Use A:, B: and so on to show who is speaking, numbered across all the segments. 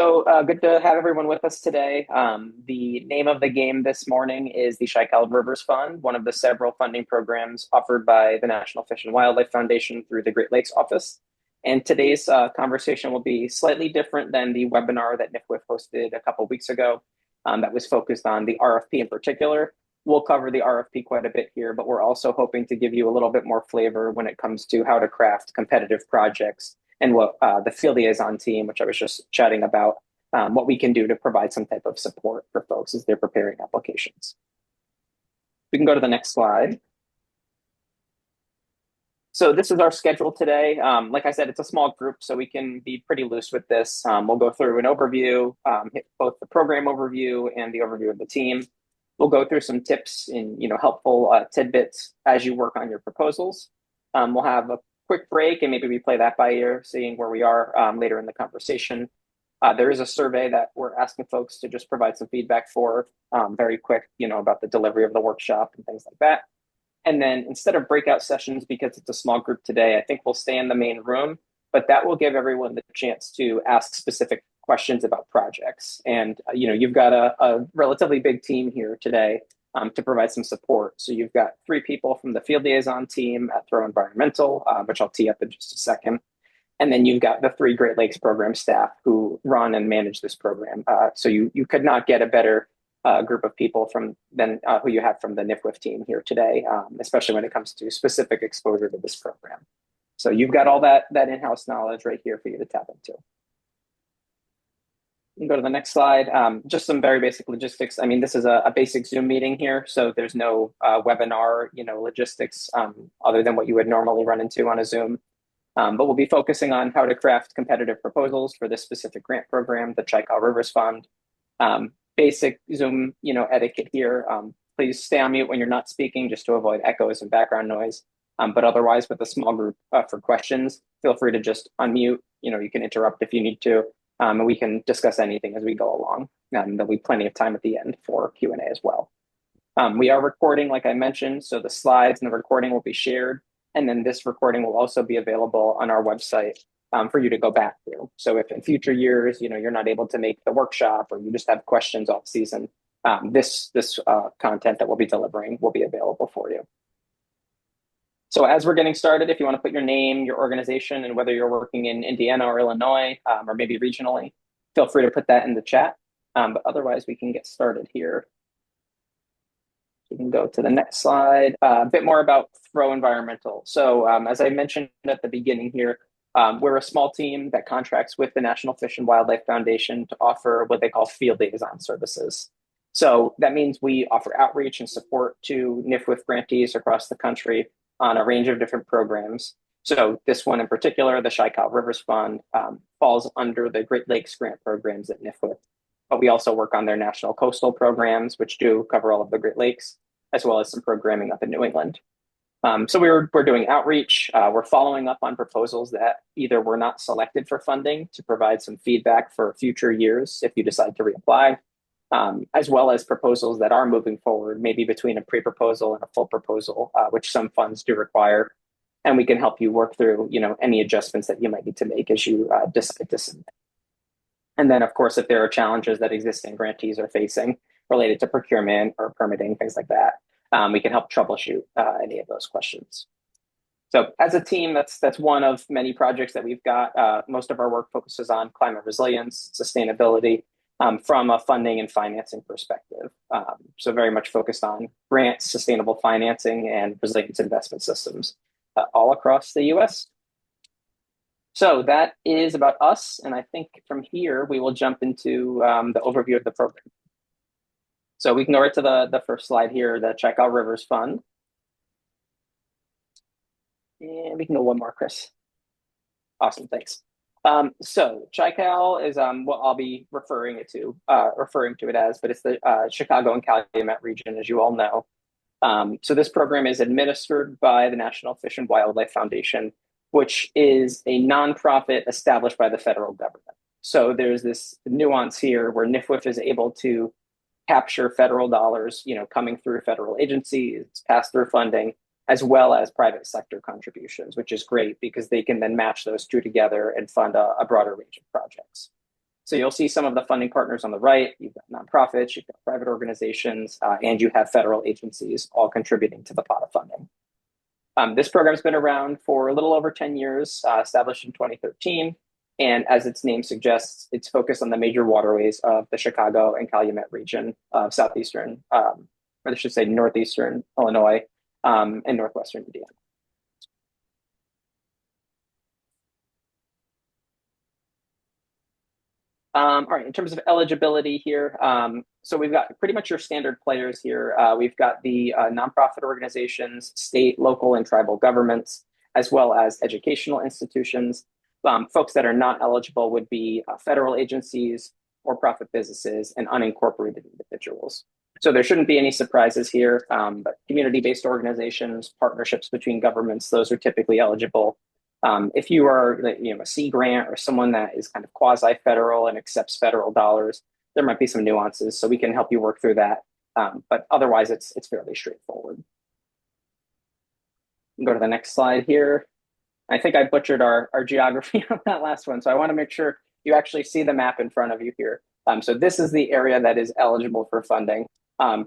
A: Good to have everyone with us today. The name of the game this morning is the Shycal Rivers Fund, one of the several funding programs offered by the National Fish and Wildlife Foundation through the Great Lakes Office. And today's conversation will be slightly different than the webinar that NFWF hosted a couple of weeks ago that was focused on the RFP in particular. We'll cover the RFP quite a bit here, but we're also hoping to give you a little bit more flavor when it comes to how to craft competitive projects and what the field liaison team, which I was just chatting about, what we can do to provide some type of support for folks as they're preparing applications. We can go to the next slide. So this is our schedule today. Like I said, it's a small group, so we can be pretty loose with this. We'll go through an overview, hit both the program overview and the overview of the team. We'll go through some tips and helpful tidbits as you work on your proposals. We'll have a quick break and maybe we play that by ear, seeing where we are later in the conversation. There is a survey that we're asking folks to just provide some feedback for very quick, about the delivery of the workshop and things like that. And then instead of breakout sessions, because it's a small group today, I think we'll stay in the main room, but that will give everyone the chance to ask specific questions about projects. And, you've got a relatively big team here today to provide some support. So you've got 3 people from the field liaison team at Throwe Environmental, which I'll tee up in just a second. And then you've got the 3 Great Lakes program staff who run and manage this program. So you could not get a better group of people than who you have from the NFWF team here today, especially when it comes to specific exposure to this program. So you've got all that in-house knowledge right here for you to tap into. You can go to the next slide. Just some very basic logistics. I mean, this is a basic Zoom meeting here, so there's no webinar, logistics other than what you would normally run into on a Zoom. But we'll be focusing on how to craft competitive proposals for this specific grant program, the Shycal Rivers Fund. Basic Zoom, etiquette here. Please stay on mute when you're not speaking, just to avoid echoes and background noise. But otherwise, with a small group for questions, feel free to just unmute. You can interrupt if you need to. And we can discuss anything as we go along. There'll be plenty of time at the end for Q&A as well. We are recording, like I mentioned, so the slides and the recording will be shared. And then this recording will also be available on our website for you to go back through. So if in future years, you're not able to make the workshop or you just have questions all season, this content that we'll be delivering will be available for you. So as we're getting started, if you want to put your name, your organization, and whether you're working in Indiana or Illinois, or maybe regionally, feel free to put that in the chat. But otherwise, we can get started here. We can go to the next slide. A bit more about Throwe Environmental. So as I mentioned at the beginning here, we're a small team that contracts with the National Fish and Wildlife Foundation to offer what they call field liaison services. So that means we offer outreach and support to NFWF grantees across the country on a range of different programs. So this one in particular, the Shycal Rivers Fund, falls under the Great Lakes grant programs at NFWF. But we also work on their national coastal programs, which do cover all of the Great Lakes, as well as some programming up in New England. So we're doing outreach. We're following up on proposals that either were not selected for funding to provide some feedback for future years if you decide to reapply, as well as proposals that are moving forward, maybe between a pre-proposal and a full proposal, which some funds do require. And we can help you work through, any adjustments that you might need to make as you decide to submit. And then, of course, if there are challenges that existing grantees are facing related to procurement or permitting, things like that, we can help troubleshoot any of those questions. So as a team, that's one of many projects that we've got. Most of our work focuses on climate resilience, sustainability, from a funding and financing perspective. So very much focused on grants, sustainable financing, and resilience investment systems all across the US. So that is about us. And I think from here, we will jump into the overview of the program. So we can go right to the first slide here, the Shycal Rivers Fund. And we can go one more, Chris. Awesome, thanks. So Shycal is what I'll be referring to it as, but it's the Chicago and Calumet region, as you all know. So this program is administered by the National Fish and Wildlife Foundation, which is a nonprofit established by the federal government. So there's this nuance here where NFWF is able to capture federal dollars, coming through federal agencies, pass-through funding, as well as private sector contributions, which is great because they can then match those two together and fund a broader range of projects. So you'll see some of the funding partners on the right. You've got nonprofits, you've got private organizations, and you have federal agencies all contributing to the pot of funding. This program's been around for a little over 10 years, established in 2013. And as its name suggests, it's focused on the major waterways of the Chicago and Calumet region of southeastern, or I should say northeastern Illinois, and northwestern Indiana. All right, in terms of eligibility here, so we've got pretty much your standard players here. We've got the nonprofit organizations, state, local, and tribal governments, as well as educational institutions. Folks that are not eligible would be federal agencies, for-profit businesses, and unincorporated individuals. So there shouldn't be any surprises here, but community-based organizations, partnerships between governments, those are typically eligible. If you are a Sea grant or someone that is kind of quasi-federal and accepts federal dollars, there might be some nuances, so we can help you work through that. But otherwise, it's fairly straightforward. Go to the next slide here. I think I butchered our geography on that last one, so I want to make sure you actually see the map in front of you here. So this is the area that is eligible for funding.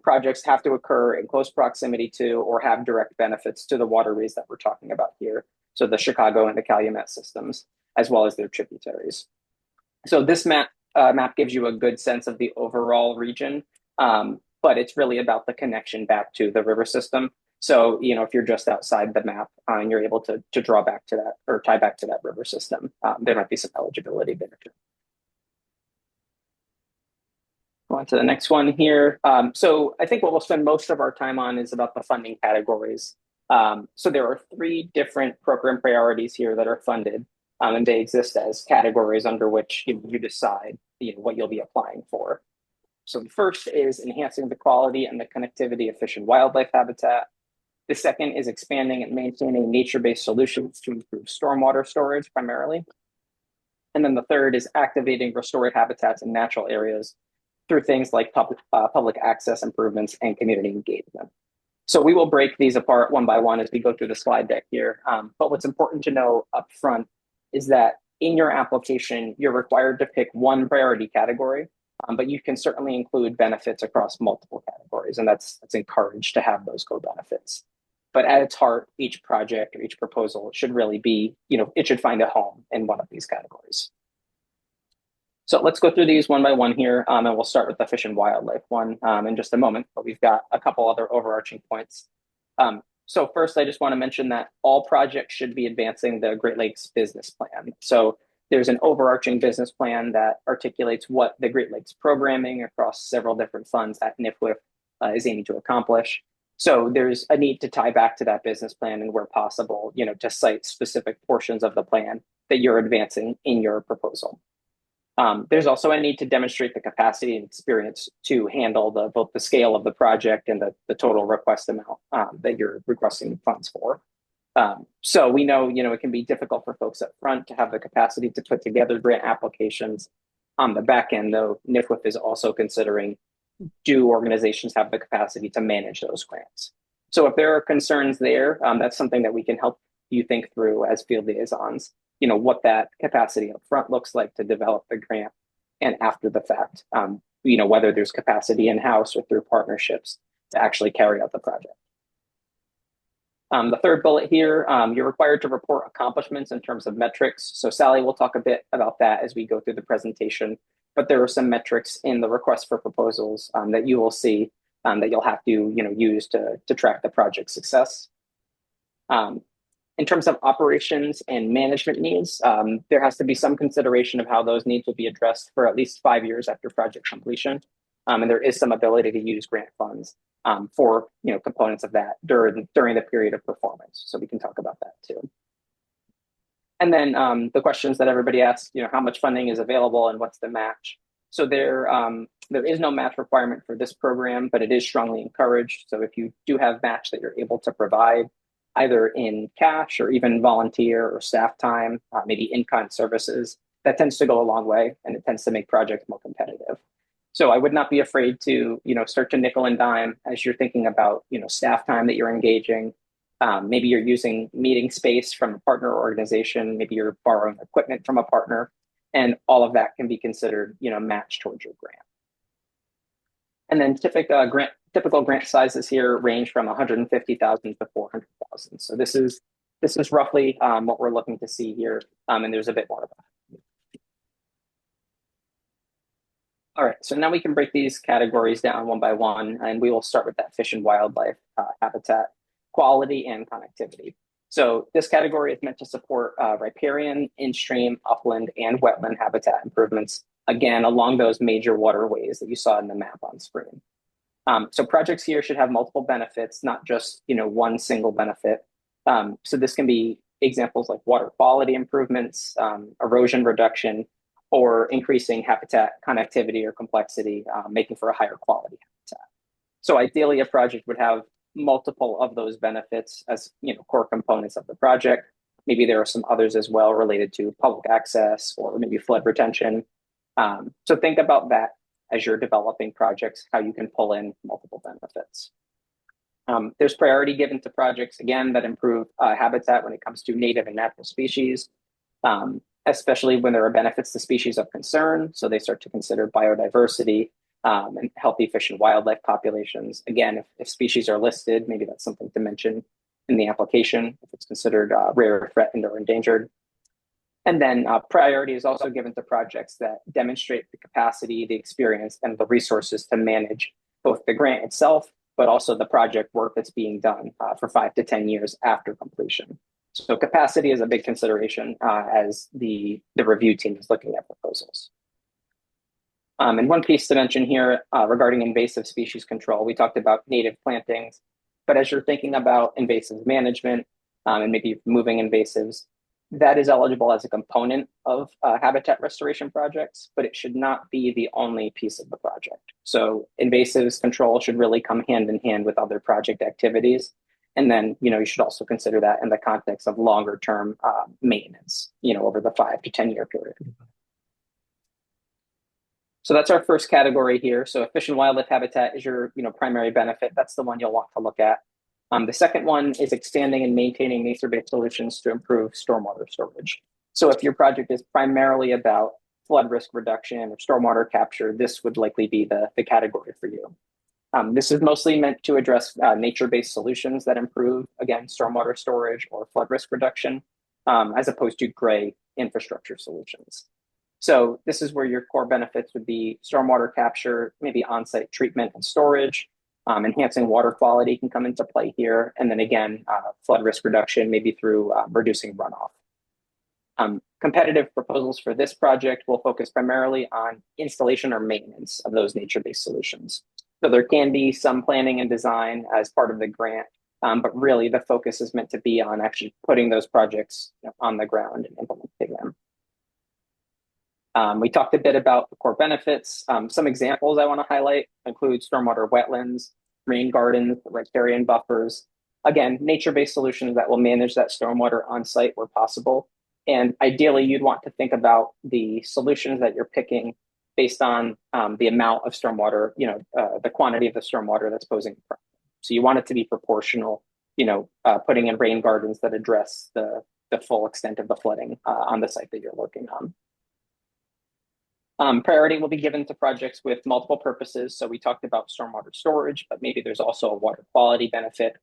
A: Projects have to occur in close proximity to or have direct benefits to the waterways that we're talking about here. So the Chicago and the Calumet systems, as well as their tributaries. So this map gives you a good sense of the overall region, but it's really about the connection back to the river system. So, if you're just outside the map and you're able to draw back to that or tie back to that river system, there might be some eligibility there too. Go on to the next one here. So I think what we'll spend most of our time on is about the funding categories. So there are 3 different program priorities here that are funded, and they exist as categories under which you decide what you'll be applying for. So the first is enhancing the quality and the connectivity of fish and wildlife habitat. The second is expanding and maintaining nature-based solutions to improve stormwater storage primarily. And then the third is activating restored habitats in natural areas through things like public access improvements and community engagement. So we will break these apart one by one as we go through the slide deck here. But what's important to know up front is that in your application, you're required to pick one priority category, but you can certainly include benefits across multiple categories, and that's encouraged to have those co-benefits. But at its heart, each project or each proposal should really be, it should find a home in one of these categories. So let's go through these one by one here, and we'll start with the fish and wildlife one in just a moment, but we've got a couple other overarching points. So first, I just want to mention that all projects should be advancing the Great Lakes business plan. So there's an overarching business plan that articulates what the Great Lakes programming across several different funds at NFWF is aiming to accomplish. So there's a need to tie back to that business plan and where possible, to cite specific portions of the plan that you're advancing in your proposal. There's also a need to demonstrate the capacity and experience to handle both the scale of the project and the total request amount that you're requesting funds for. So we know, it can be difficult for folks up front to have the capacity to put together grant applications. On the back end, though, NFWF is also considering, do organizations have the capacity to manage those grants? So if there are concerns there, that's something that we can help you think through as field liaisons, what that capacity up front looks like to develop the grant, and after the fact, whether there's capacity in-house or through partnerships to actually carry out the project. The third bullet here, you're required to report accomplishments in terms of metrics. So Sally will talk a bit about that as we go through the presentation, but there are some metrics in the request for proposals that you will see that you'll have to use to track the project success. In terms of operations and management needs, there has to be some consideration of how those needs will be addressed for at least 5 years after project completion. And there is some ability to use grant funds for components of that during the period of performance. So we can talk about that too. And then the questions that everybody asks, how much funding is available and what's the match? So there is no match requirement for this program, but it is strongly encouraged. So if you do have match that you're able to provide, either in cash or even volunteer or staff time, maybe in-kind services, that tends to go a long way, and it tends to make projects more competitive. So I would not be afraid to, start to nickel and dime as you're thinking about, staff time that you're engaging. Maybe you're using meeting space from a partner organization. Maybe you're borrowing equipment from a partner. and all of that can be considered, matched towards your grant. And then typical grant sizes here range from 150,000 to 400,000. So this is roughly what we're looking to see here, and there's a bit more of that. All right, so now we can break these categories down one by one, and we will start with that fish and wildlife habitat quality and connectivity. So this category is meant to support riparian, in-stream, upland, and wetland habitat improvements, again, along those major waterways that you saw in the map on screen. So projects here should have multiple benefits, not just one single benefit. So this can be examples like water quality improvements, erosion reduction, or increasing habitat connectivity or complexity, making for a higher quality habitat. So ideally, a project would have multiple of those benefits as core components of the project. Maybe there are some others as well related to public access or maybe flood retention. So think about that as you're developing projects, how you can pull in multiple benefits. There's priority given to projects, again, that improve habitat when it comes to native and natural species, especially when there are benefits to species of concern. So they start to consider biodiversity and healthy fish and wildlife populations. Again, if species are listed, maybe that's something to mention in the application if it's considered rare, threatened, or endangered. And then priority is also given to projects that demonstrate the capacity, the experience, and the resources to manage both the grant itself, but also the project work that's being done for 5 to 10 years after completion. So capacity is a big consideration as the review team is looking at proposals. And one piece to mention here regarding invasive species control, we talked about native plantings, but as you're thinking about invasive management and maybe moving invasives, that is eligible as a component of habitat restoration projects, but it should not be the only piece of the project. So invasives control should really come hand in hand with other project activities. And then, you should also consider that in the context of longer term maintenance, over the 5 to 10 year period. So that's our first category here. So fish and wildlife habitat is your, primary benefit. That's the one you'll want to look at. The second one is expanding and maintaining nature-based solutions to improve stormwater storage. So if your project is primarily about flood risk reduction or stormwater capture, this would likely be the category for you. This is mostly meant to address nature-based solutions that improve, again, stormwater storage or flood risk reduction, as opposed to gray infrastructure solutions. So this is where your core benefits would be stormwater capture, maybe on-site treatment and storage, enhancing water quality can come into play here. And then again, flood risk reduction, maybe through reducing runoff. Competitive proposals for this project will focus primarily on installation or maintenance of those nature-based solutions. So there can be some planning and design as part of the grant, but really the focus is meant to be on actually putting those projects on the ground and implementing them. We talked a bit about the core benefits. Some examples I want to highlight include stormwater wetlands, rain gardens, riparian buffers. Again, nature-based solutions that will manage that stormwater on site where possible. And ideally, you'd want to think about the solutions that you're picking based on the amount of stormwater, the quantity of the stormwater that's posing a problem. So you want it to be proportional, putting in rain gardens that address the full extent of the flooding on the site that you're working on. Priority will be given to projects with multiple purposes. So we talked about stormwater storage, but maybe there's also a water quality benefit.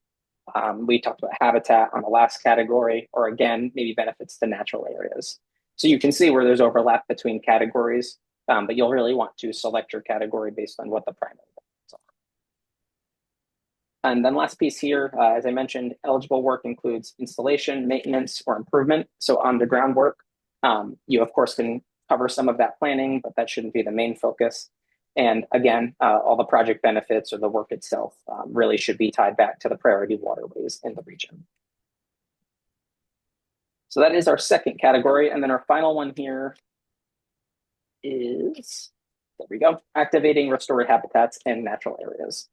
A: We talked about habitat on the last category, or again, maybe benefits to natural areas. So you can see where there's overlap between categories, but you'll really want to select your category based on what the primary benefits are. And then last piece here, as I mentioned, eligible work includes installation, maintenance, or improvement. So on the ground work, you of course can cover some of that planning, but that shouldn't be the main focus. And again, all the project benefits or the work itself really should be tied back to the priority waterways in the region. So that is our second category. And then our final one here is, there we go, activating restored habitats in natural areas.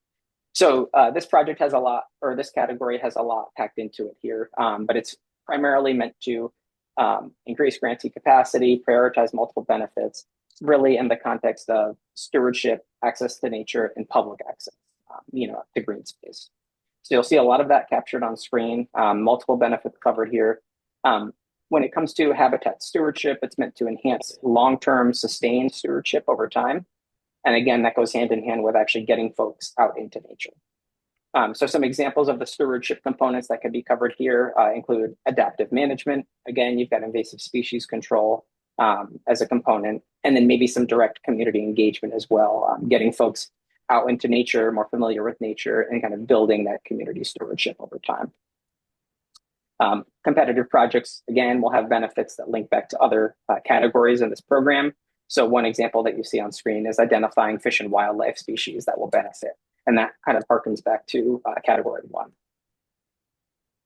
A: So this project has a lot, or this category has a lot packed into it here, but it's primarily meant to increase grantee capacity, prioritize multiple benefits, really in the context of stewardship, access to nature, and public access, to green space. So you'll see a lot of that captured on screen, multiple benefits covered here. when it comes to habitat stewardship, it's meant to enhance long-term sustained stewardship over time. And again, that goes hand in hand with actually getting folks out into nature. So some examples of the stewardship components that could be covered here include adaptive management. Again, you've got invasive species control as a component, and then maybe some direct community engagement as well, getting folks out into nature, more familiar with nature, and kind of building that community stewardship over time. Competitive projects, again, will have benefits that link back to other categories in this program. So one example that you see on screen is identifying fish and wildlife species that will benefit. And that kind of harkens back to category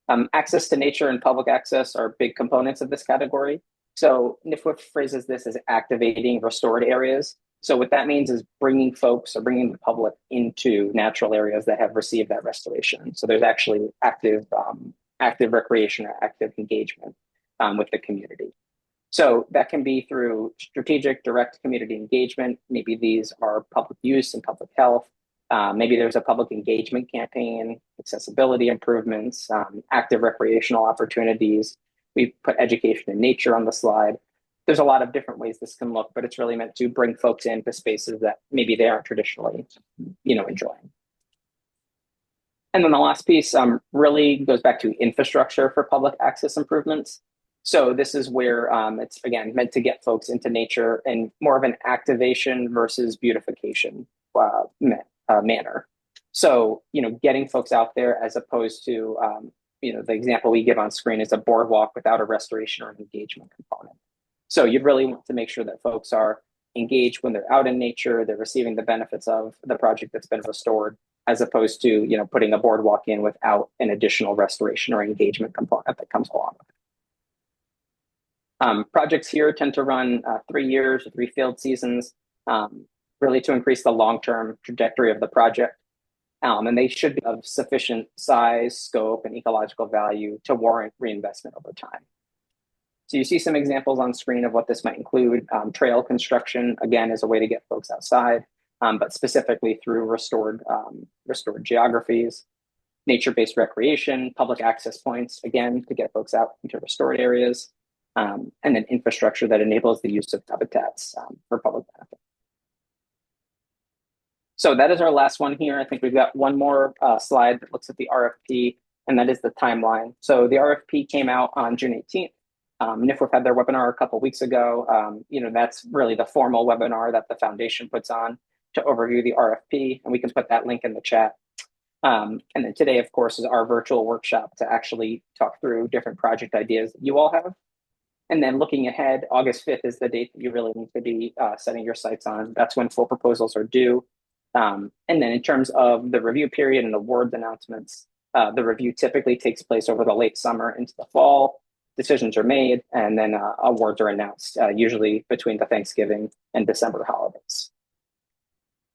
A: 1. Access to nature and public access are big components of this category. So NFWF phrases this as activating restored areas. So what that means is bringing folks or bringing the public into natural areas that have received that restoration. So there's actually active recreation or active engagement with the community. So that can be through strategic direct community engagement. Maybe these are public use and public health. Maybe there's a public engagement campaign, accessibility improvements, active recreational opportunities. We put education in nature on the slide. There's a lot of different ways this can look, but it's really meant to bring folks into spaces that maybe they aren't traditionally, enjoying. And then the last piece really goes back to infrastructure for public access improvements. So this is where it's, again, meant to get folks into nature in more of an activation versus beautification manner. So, getting folks out there as opposed to, the example we give on screen is a boardwalk without a restoration or an engagement component. So you'd really want to make sure that folks are engaged when they're out in nature, they're receiving the benefits of the project that's been restored, as opposed to, putting a boardwalk in without an additional restoration or engagement component that comes along with it. Projects here tend to run 3 years or 3 field seasons, really to increase the long-term trajectory of the project. And they should be of sufficient size, scope, and ecological value to warrant reinvestment over time. So you see some examples on screen of what this might include. Trail construction, again, is a way to get folks outside, but specifically through restored geographies. Nature-based recreation, public access points, again, to get folks out into restored areas, and then infrastructure that enables the use of habitats for public benefit. So that is our last one here. I think we've got one more slide that looks at the RFP, and that is the timeline. So the RFP came out on June 18th. NFWF had their webinar a couple of weeks ago. That's really the formal webinar that the foundation puts on to overview the RFP, and we can put that link in the chat. And then today, of course, is our virtual workshop to actually talk through different project ideas that you all have. And then looking ahead, August 5th is the date that you really need to be setting your sights on. That's when full proposals are due. And then in terms of the review period and awards announcements, the review typically takes place over the late summer into the fall. Decisions are made, and then awards are announced, usually between the Thanksgiving and December holidays.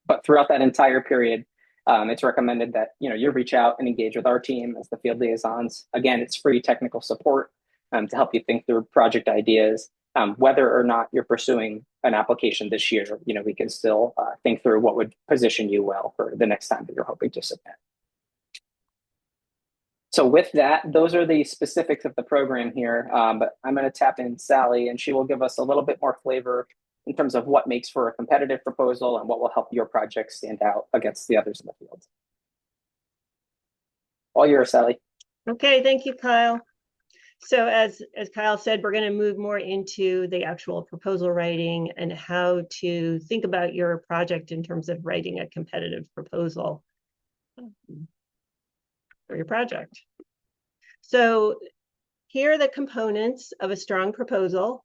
A: But throughout that entire period, it's recommended that you reach out and engage with our team as the field liaisons. Again, it's free technical support to help you think through project ideas. Whether or not you're pursuing an application this year, we can still think through what would position you well for the next time that you're hoping to submit. So with that, those are the specifics of the program here, but I'm going to tap in Sally, and she will give us a little bit more flavor in terms of what makes for a competitive proposal and what will help your project stand out against the others in the field. All yours, Sally.
B: Okay, thank you, Kyle. So as Kyle said, we're going to move more into the actual proposal writing and how to think about your project in terms of writing a competitive proposal for your project. So here are the components of a strong proposal.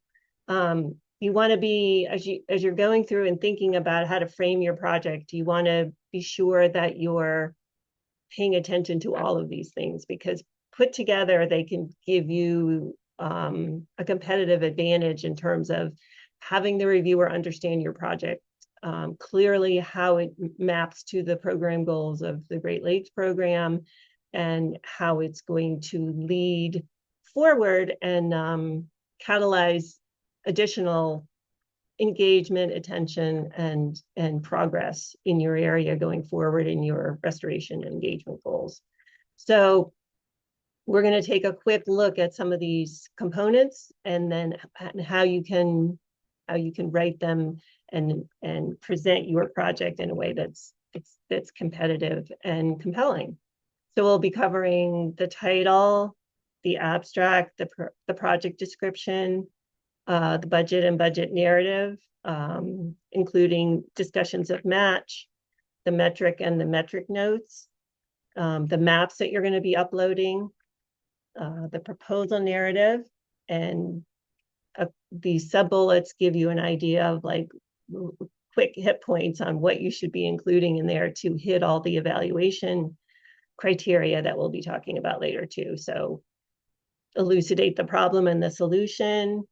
B: You want to be, as you're going through and thinking about how to frame your project, you want to be sure that you're paying attention to all of these things, because put together, they can give you a competitive advantage in terms of having the reviewer understand your project clearly, how it maps to the program goals of the Great Lakes program, and how it's going to lead forward and catalyze additional engagement, attention, and progress in your area going forward in your restoration and engagement goals. So We're going to take a quick look at some of these components and then how you can write them and present your project in a way that's competitive and compelling. So we'll be covering the title, the abstract, the project description, the budget and budget narrative, including discussions of match, the metric and the metric notes, the maps that you're going to be uploading, the proposal narrative, and these sub-bullets give you an idea of like quick hit points on what you should be including in there to hit all the evaluation criteria that we'll be talking about later too. So elucidate the problem and the solution,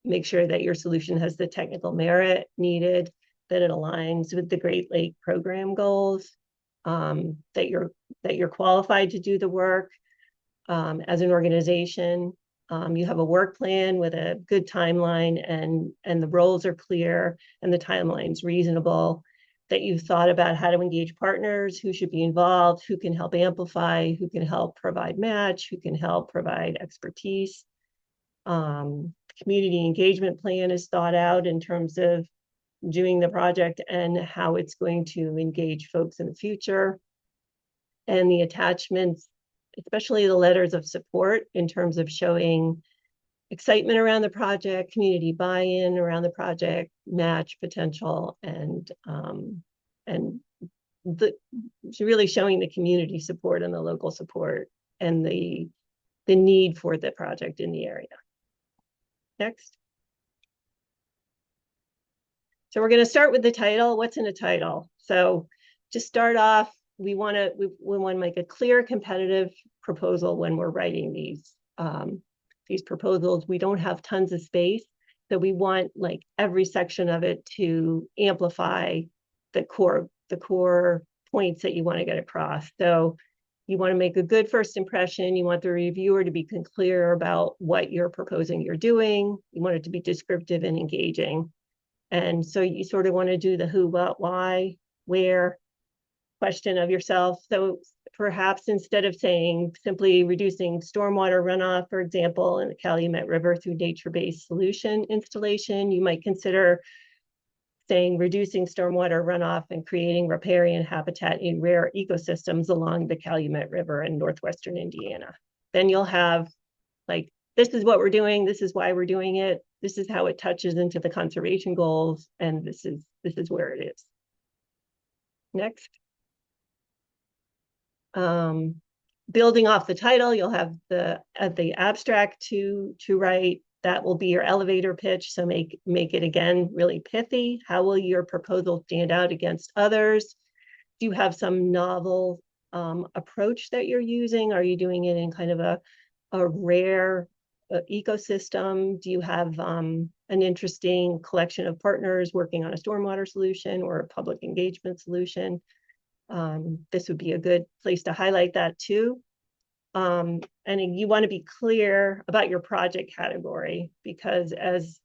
B: make sure that your solution has the technical merit needed, that it aligns with the Great Lake program goals, that you're qualified to do the work as an organization. You have a work plan with a good timeline and the roles are clear and the timeline's reasonable, that you've thought about how to engage partners, who should be involved, who can help amplify, who can help provide match, who can help provide expertise. Community engagement plan is thought out in terms of doing the project and how it's going to engage folks in the future. And the attachments, especially the letters of support in terms of showing excitement around the project, community buy-in around the project, match potential, and really showing the community support and the local support and the need for the project in the area. Next. So we're going to start with the title. What's in a title? So to start off, we want to make a clear competitive proposal when we're writing these proposals. We don't have tons of space, so we want like every section of it to amplify the core points that you want to get across. So you want to make a good first impression. You want the reviewer to be clear about what you're proposing you're doing. You want it to be descriptive and engaging. And so you sort of want to do the who, what, why, where question of yourself. So perhaps instead of saying simply reducing stormwater runoff, for example, in the Calumet River through nature-based solution installation, you might consider saying reducing stormwater runoff and creating riparian habitat in rare ecosystems along the Calumet River in northwestern Indiana. Then you'll have like, this is what we're doing, this is why we're doing it, this is how it touches into the conservation goals, and this is where it is. Next. Building off the title, you'll have the abstract to write. That will be your elevator pitch. So make it again really pithy. How will your proposal stand out against others? Do you have some novel approach that you're using? Are you doing it in kind of a rare ecosystem? Do you have an interesting collection of partners working on a stormwater solution or a public engagement solution? This would be a good place to highlight that too. And you want to be clear about your project category, because as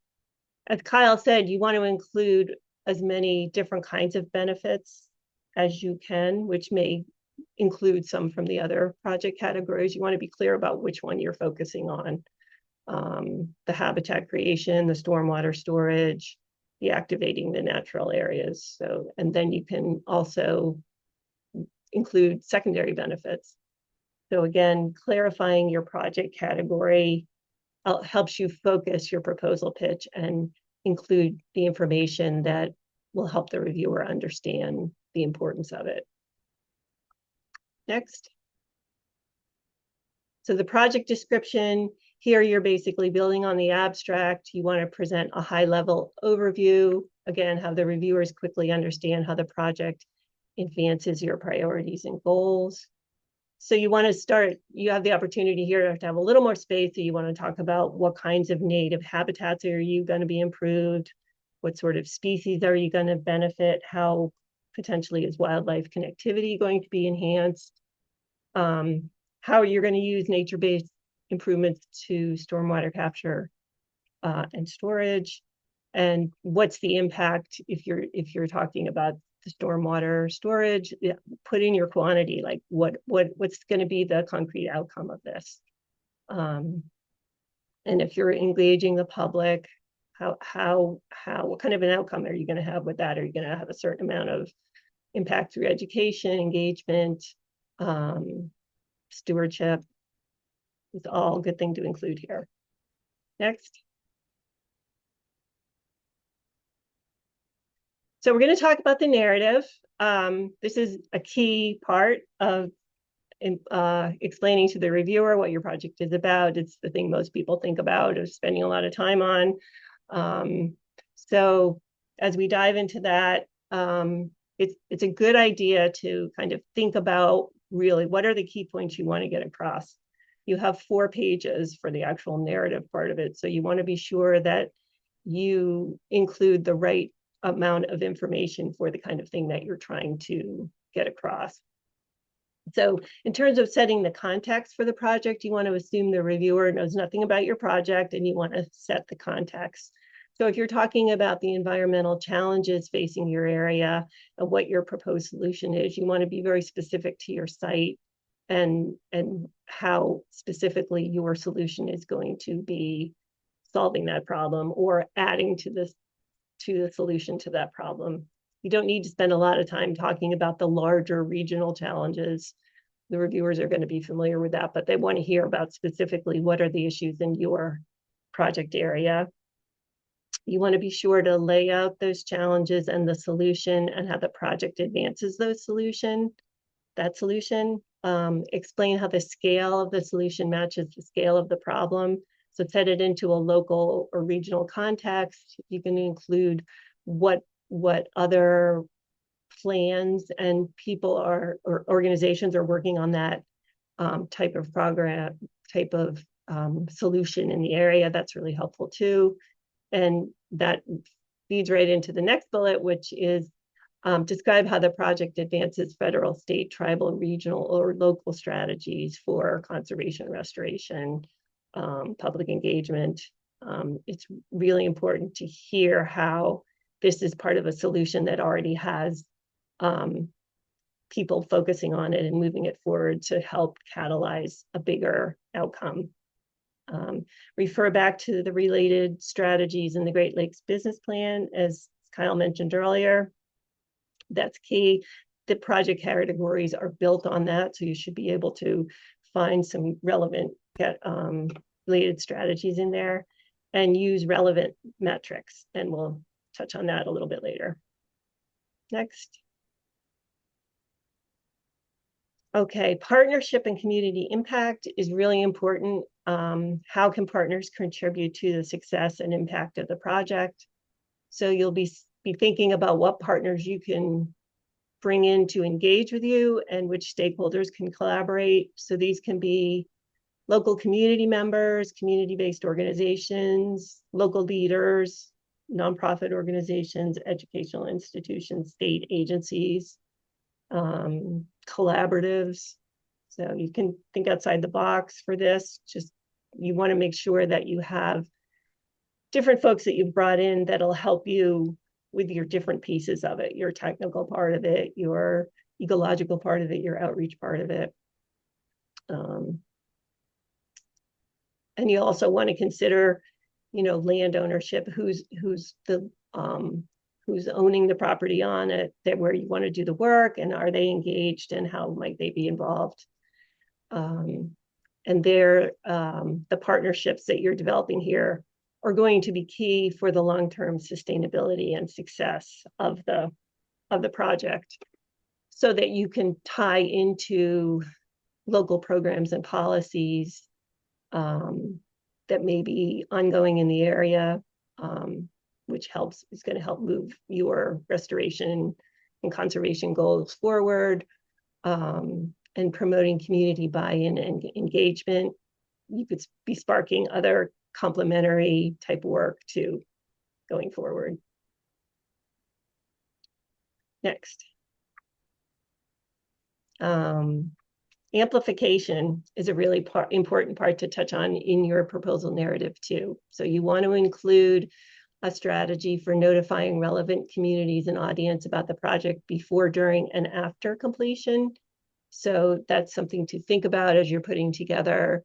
B: Kyle said, you want to include as many different kinds of benefits as you can, which may include some from the other project categories. You want to be clear about which one you're focusing on. The habitat creation, the stormwater storage, the activating the natural areas. So, and then you can also include secondary benefits. So again, clarifying your project category helps you focus your proposal pitch and include the information that will help the reviewer understand the importance of it. Next. So the project description, here you're basically building on the abstract. You want to present a high-level overview. Again, have the reviewers quickly understand how the project advances your priorities and goals. So you want to start, you have the opportunity here to have a little more space. So you want to talk about what kinds of native habitats are you going to be improved? What sort of species are you going to benefit? How potentially is wildlife connectivity going to be enhanced? How you're going to use nature-based improvements to stormwater capture and storage. and what's the impact if you're talking about the stormwater storage. Put in your quantity, like what's going to be the concrete outcome of this. And if you're engaging the public, what kind of an outcome are you going to have with that? Are you going to have a certain amount of impact through education, engagement, stewardship? It's all a good thing to include here. Next. So we're going to talk about the narrative. This is a key part of explaining to the reviewer what your project is about. It's the thing most people think about or spending a lot of time on. So as we dive into that, it's a good idea to kind of think about really what are the key points you want to get across. You have 4 pages for the actual narrative part of it. So you want to be sure that you include the right amount of information for the kind of thing that you're trying to get across. So in terms of setting the context for the project, you want to assume the reviewer knows nothing about your project and you want to set the context. So if you're talking about the environmental challenges facing your area and what your proposed solution is, you want to be very specific to your site and how specifically your solution is going to be solving that problem or adding to the solution to that problem. You don't need to spend a lot of time talking about the larger regional challenges. The reviewers are going to be familiar with that, but they want to hear about specifically what are the issues in your project area. You want to be sure to lay out those challenges and the solution and how the project advances that solution. Explain how the scale of the solution matches the scale of the problem. So set it into a local or regional context. You can include what other plans and people or organizations are working on that type of solution in the area. That's really helpful too. And that feeds right into the next bullet, which is describe how the project advances federal, state, tribal, regional, or local strategies for conservation, restoration, public engagement. It's really important to hear how this is part of a solution that already has people focusing on it and moving it forward to help catalyze a bigger outcome. Refer back to the related strategies in the Great Lakes Business Plan, as Kyle mentioned earlier. That's key. The project categories are built on that, so you should be able to find some relevant related strategies in there and use relevant metrics, and we'll touch on that a little bit later. Next. Okay, partnership and community impact is really important. How can partners contribute to the success and impact of the project? So you'll be thinking about what partners you can bring in to engage with you and which stakeholders can collaborate. So these can be local community members, community-based organizations, local leaders, nonprofit organizations, educational institutions, state agencies, collaboratives. So you can think outside the box for this. Just you want to make sure that you have different folks that you've brought in that'll help you with your different pieces of it, your technical part of it, your ecological part of it, your outreach part of it. And you also want to consider, land ownership, who's owning the property on it, where you want to do the work, and are they engaged and how might they be involved? And the partnerships that you're developing here are going to be key for the long-term sustainability and success of the project, so that you can tie into local programs and policies that may be ongoing in the area, which is going to help move your restoration and conservation goals forward, and promoting community buy-in and engagement. You could be sparking other complementary type work too going forward. Next. Amplification is a really important part to touch on in your proposal narrative too. So you want to include a strategy for notifying relevant communities and audience about the project before, during, and after completion. So that's something to think about as you're putting together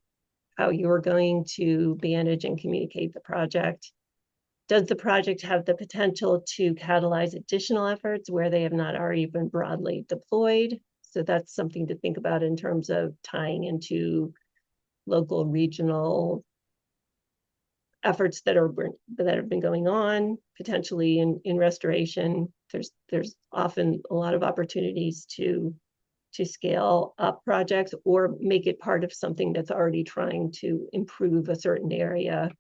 B: how you're going to manage and communicate the project. Does the project have the potential to catalyze additional efforts where they have not already been broadly deployed? So that's something to think about in terms of tying into local, regional efforts that have been going on, potentially in restoration. There's often a lot of opportunities to scale up projects or make it part of something that's already trying to improve a certain area,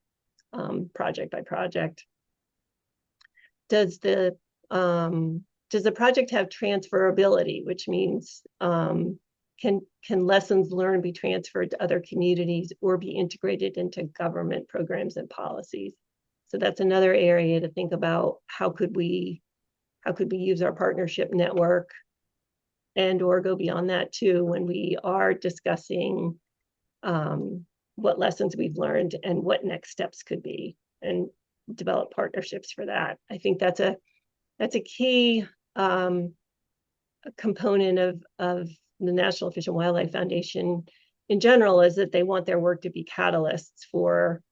B: project by project. Does the project have transferability, which means can lessons learned be transferred to other communities or be integrated into government programs and policies? So that's another area to think about. How could we use our partnership network and or go beyond that too when we are discussing what lessons we've learned and what next steps could be, and develop partnerships for that. I think that's a key component of the National Fish and Wildlife Foundation in general, is that they want their work to be catalysts for,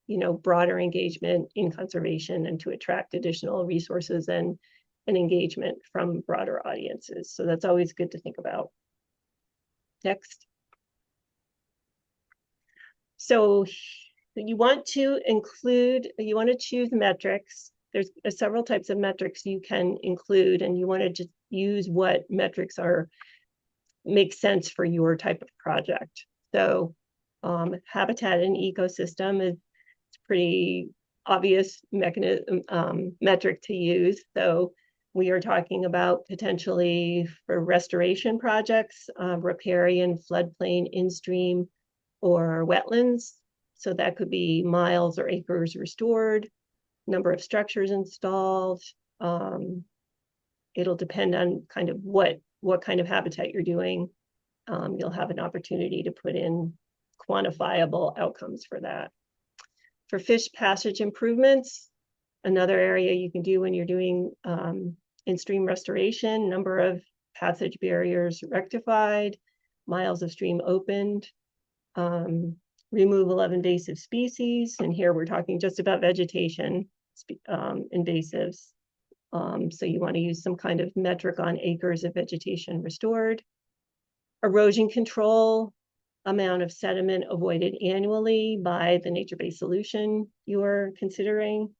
B: broader engagement in conservation and to attract additional resources and engagement from broader audiences. So that's always good to think about. Next. So you want to choose metrics. There's several types of metrics you can include, and you want to just use what metrics make sense for your type of project. So habitat and ecosystem is a pretty obvious metric to use. So we are talking about potentially for restoration projects, riparian, floodplain, in-stream, or wetlands. So that could be miles or acres restored, number of structures installed. It'll depend on kind of what kind of habitat you're doing. You'll have an opportunity to put in quantifiable outcomes for that. For fish passage improvements, another area you can do when you're doing in-stream restoration, number of passage barriers rectified, miles of stream opened, removal of invasive species. And here we're talking just about vegetation invasives. So you want to use some kind of metric on acres of vegetation restored. Erosion control, amount of sediment avoided annually by the nature-based solution you're considering.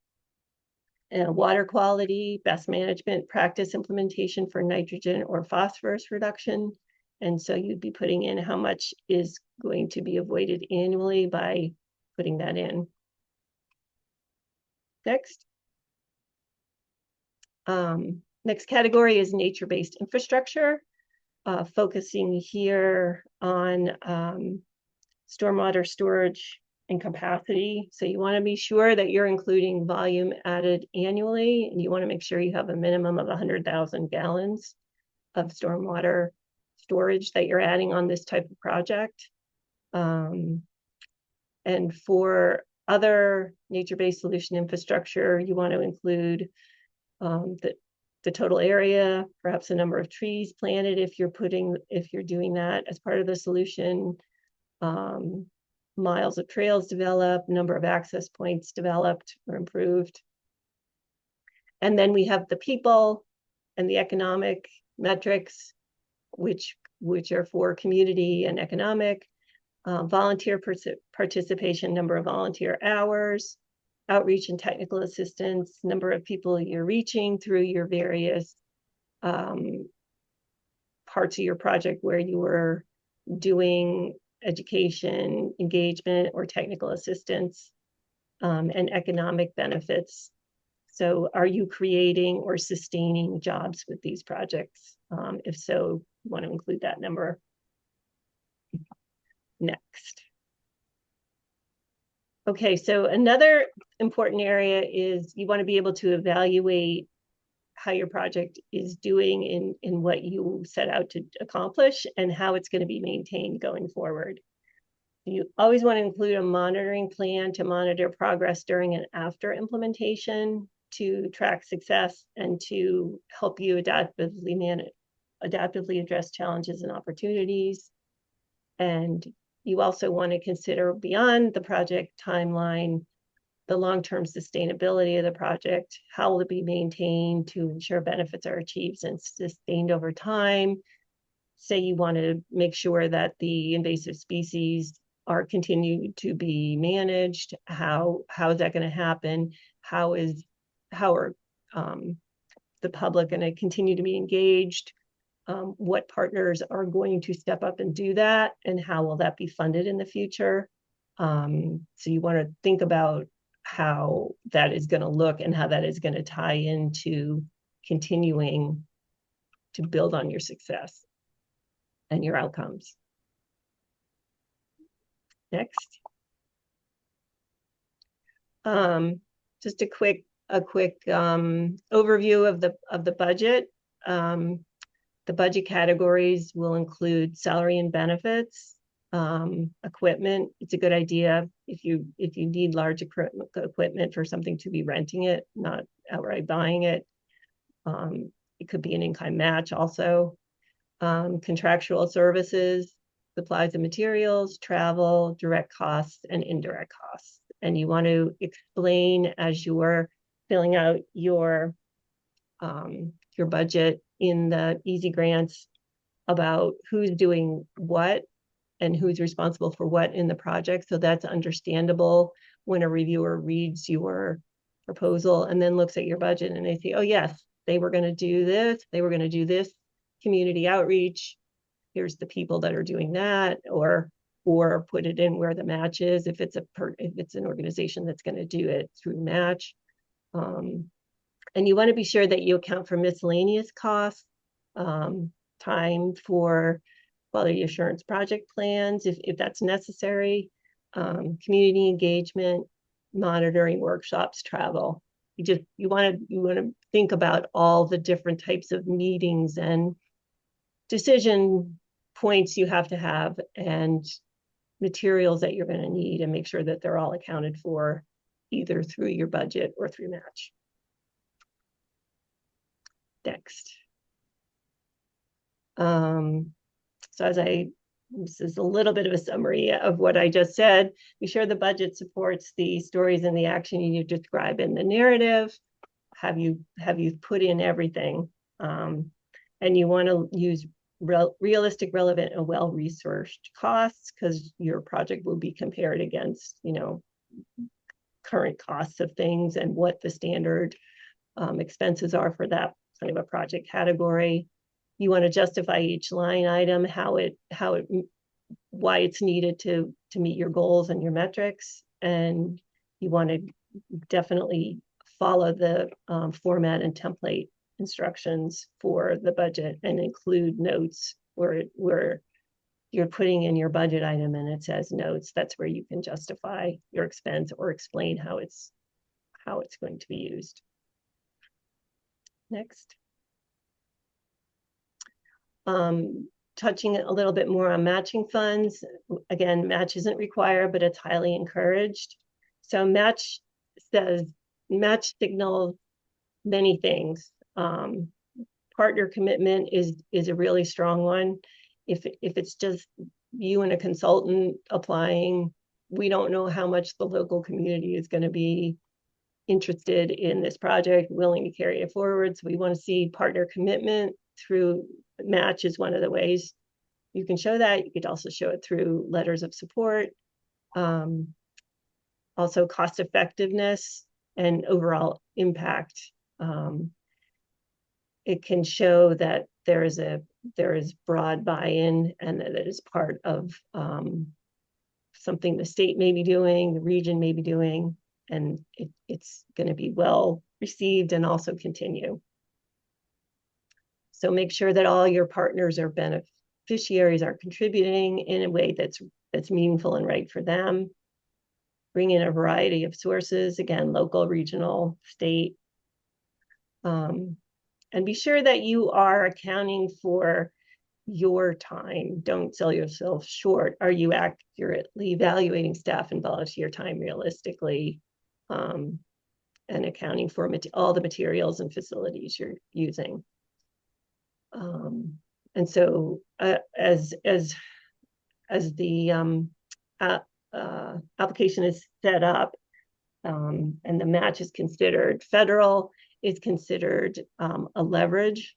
B: Water quality, best management practice implementation for nitrogen or phosphorus reduction. And so you'd be putting in how much is going to be avoided annually by putting that in. Next. Next category is nature-based infrastructure, focusing here on stormwater storage and capacity. So you want to be sure that you're including volume added annually, and you want to make sure you have a minimum of 100,000 gallons of stormwater storage that you're adding on this type of project. And for other nature-based solution infrastructure, you want to include the total area, perhaps the number of trees planted if you're doing that as part of the solution, miles of trails developed, number of access points developed or improved. And then we have the people and the economic metrics, which are for community and economic, volunteer participation, number of volunteer hours, outreach and technical assistance, number of people you're reaching through your various parts of your project where you were doing education, engagement, or technical assistance, and economic benefits. So are you creating or sustaining jobs with these projects? If so, you want to include that number. Next. Okay, so another important area is you want to be able to evaluate how your project is doing in what you set out to accomplish and how it's going to be maintained going forward. You always want to include a monitoring plan to monitor progress during and after implementation. to track success and to help you adaptively address challenges and opportunities. And you also want to consider beyond the project timeline, the long-term sustainability of the project. How will it be maintained to ensure benefits are achieved and sustained over time? Say you want to make sure that the invasive species are continued to be managed. How is that going to happen? How are the public going to continue to be engaged? What partners are going to step up and do that, and how will that be funded in the future? So you want to think about how that is going to look and how that is going to tie into continuing to build on your success and your outcomes. Next. Just a quick overview of the budget. The budget categories will include salary and benefits, equipment. It's a good idea if you need large equipment for something to be renting it, not outright buying it. It could be an in-kind match also. Contractual services, supplies and materials, travel, direct costs, and indirect costs. And you want to explain as you're filling out your budget in the easy grants about who's doing what and who's responsible for what in the project. So that's understandable when a reviewer reads your proposal and then looks at your budget and they say, oh yes, they were going to do this, they were going to do this community outreach, here's the people that are doing that, or put it in where the match is if it's an organization that's going to do it through match. And you want to be sure that you account for miscellaneous costs, time for quality assurance project plans, if that's necessary, community engagement, monitoring, workshops, travel. You want to think about all the different types of meetings and decision points you have to have and materials that you're going to need, and make sure that they're all accounted for either through your budget or through match. Next. So this is a little bit of a summary of what I just said. Be sure the budget supports the stories and the action you describe in the narrative. Have you put in everything? And you want to use realistic, relevant, and well-researched costs, because your project will be compared against, current costs of things and what the standard expenses are for that kind of a project category. You want to justify each line item, why it's needed to meet your goals and your metrics. And you want to definitely follow the format and template instructions for the budget and include notes where you're putting in your budget item and it says notes. That's where you can justify your expense or explain how it's going to be used. Next. Touching a little bit more on matching funds. Again, match isn't required, but it's highly encouraged. So match signals many things. Partner commitment is a really strong one. If it's just you and a consultant applying, we don't know how much the local community is going to be interested in this project, willing to carry it forward. So we want to see partner commitment through match is one of the ways you can show that. You could also show it through letters of support. Also cost effectiveness and overall impact. It can show that there is broad buy-in and that it is part of something the state may be doing, the region may be doing, and it's going to be well received and also continue. So make sure that all your partners or beneficiaries are contributing in a way that's meaningful and right for them. Bring in a variety of sources, again, local, regional, state. And be sure that you are accounting for your time. Don't sell yourself short. Are you accurately evaluating staff and volunteer time realistically? and accounting for all the materials and facilities you're using. And so as the application is set up, and the match is considered federal, is considered a leverage,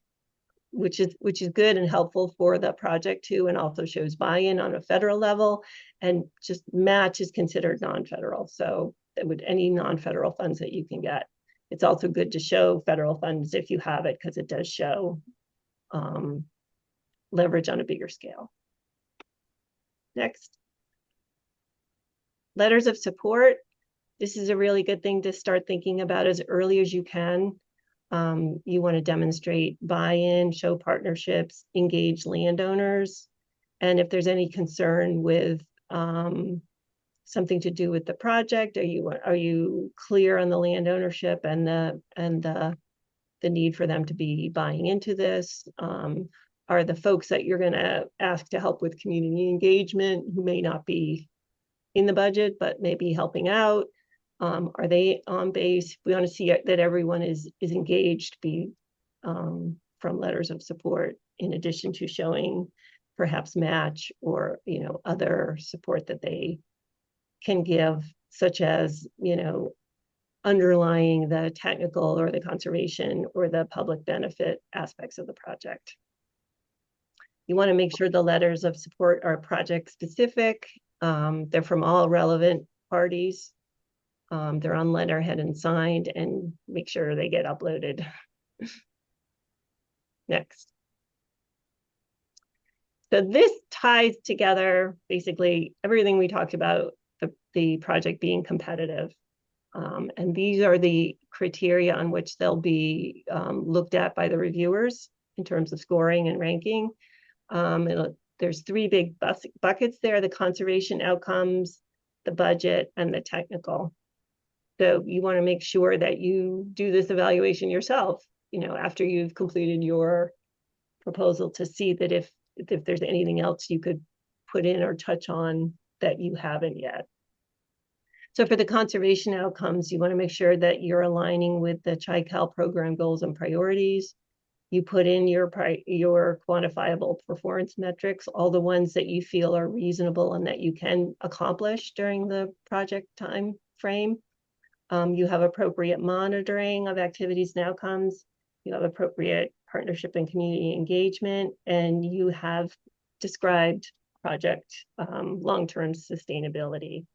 B: which is good and helpful for the project too, and also shows buy-in on a federal level. And just match is considered non-federal, so that would any non-federal funds that you can get. It's also good to show federal funds if you have it, because it does show leverage on a bigger scale. Next, letters of support. This is a really good thing to start thinking about as early as you can. You want to demonstrate buy-in, show partnerships, engage landowners, and if there's any concern with something to do with the project, are you clear on the land ownership and the need for them to be buying into this? Are the folks that you're going to ask to help with community engagement, who may not be in the budget but maybe helping out, are they on base? We want to see that everyone is engaged, from letters of support, in addition to showing perhaps match or other support that they can give, such as underlying the technical or the conservation or the public benefit aspects of the project. You want to make sure the letters of support are project specific. They're from all relevant parties. They're on letterhead and signed, and make sure they get uploaded. Next. So this ties together basically everything we talked about, the project being competitive. And these are the criteria on which they'll be looked at by the reviewers in terms of scoring and ranking. There's three big buckets there: the conservation outcomes, the budget, and the technical. So you want to make sure that you do this evaluation yourself, after you've completed your proposal, to see that if there's anything else you could put in or touch on that you haven't yet. So for the conservation outcomes, you want to make sure that you're aligning with the Chi-Cal program goals and priorities. You put in your quantifiable performance metrics, all the ones that you feel are reasonable and that you can accomplish during the project time frame. You have appropriate monitoring of activities and outcomes. You have appropriate partnership and community engagement, and you have described project long-term sustainability.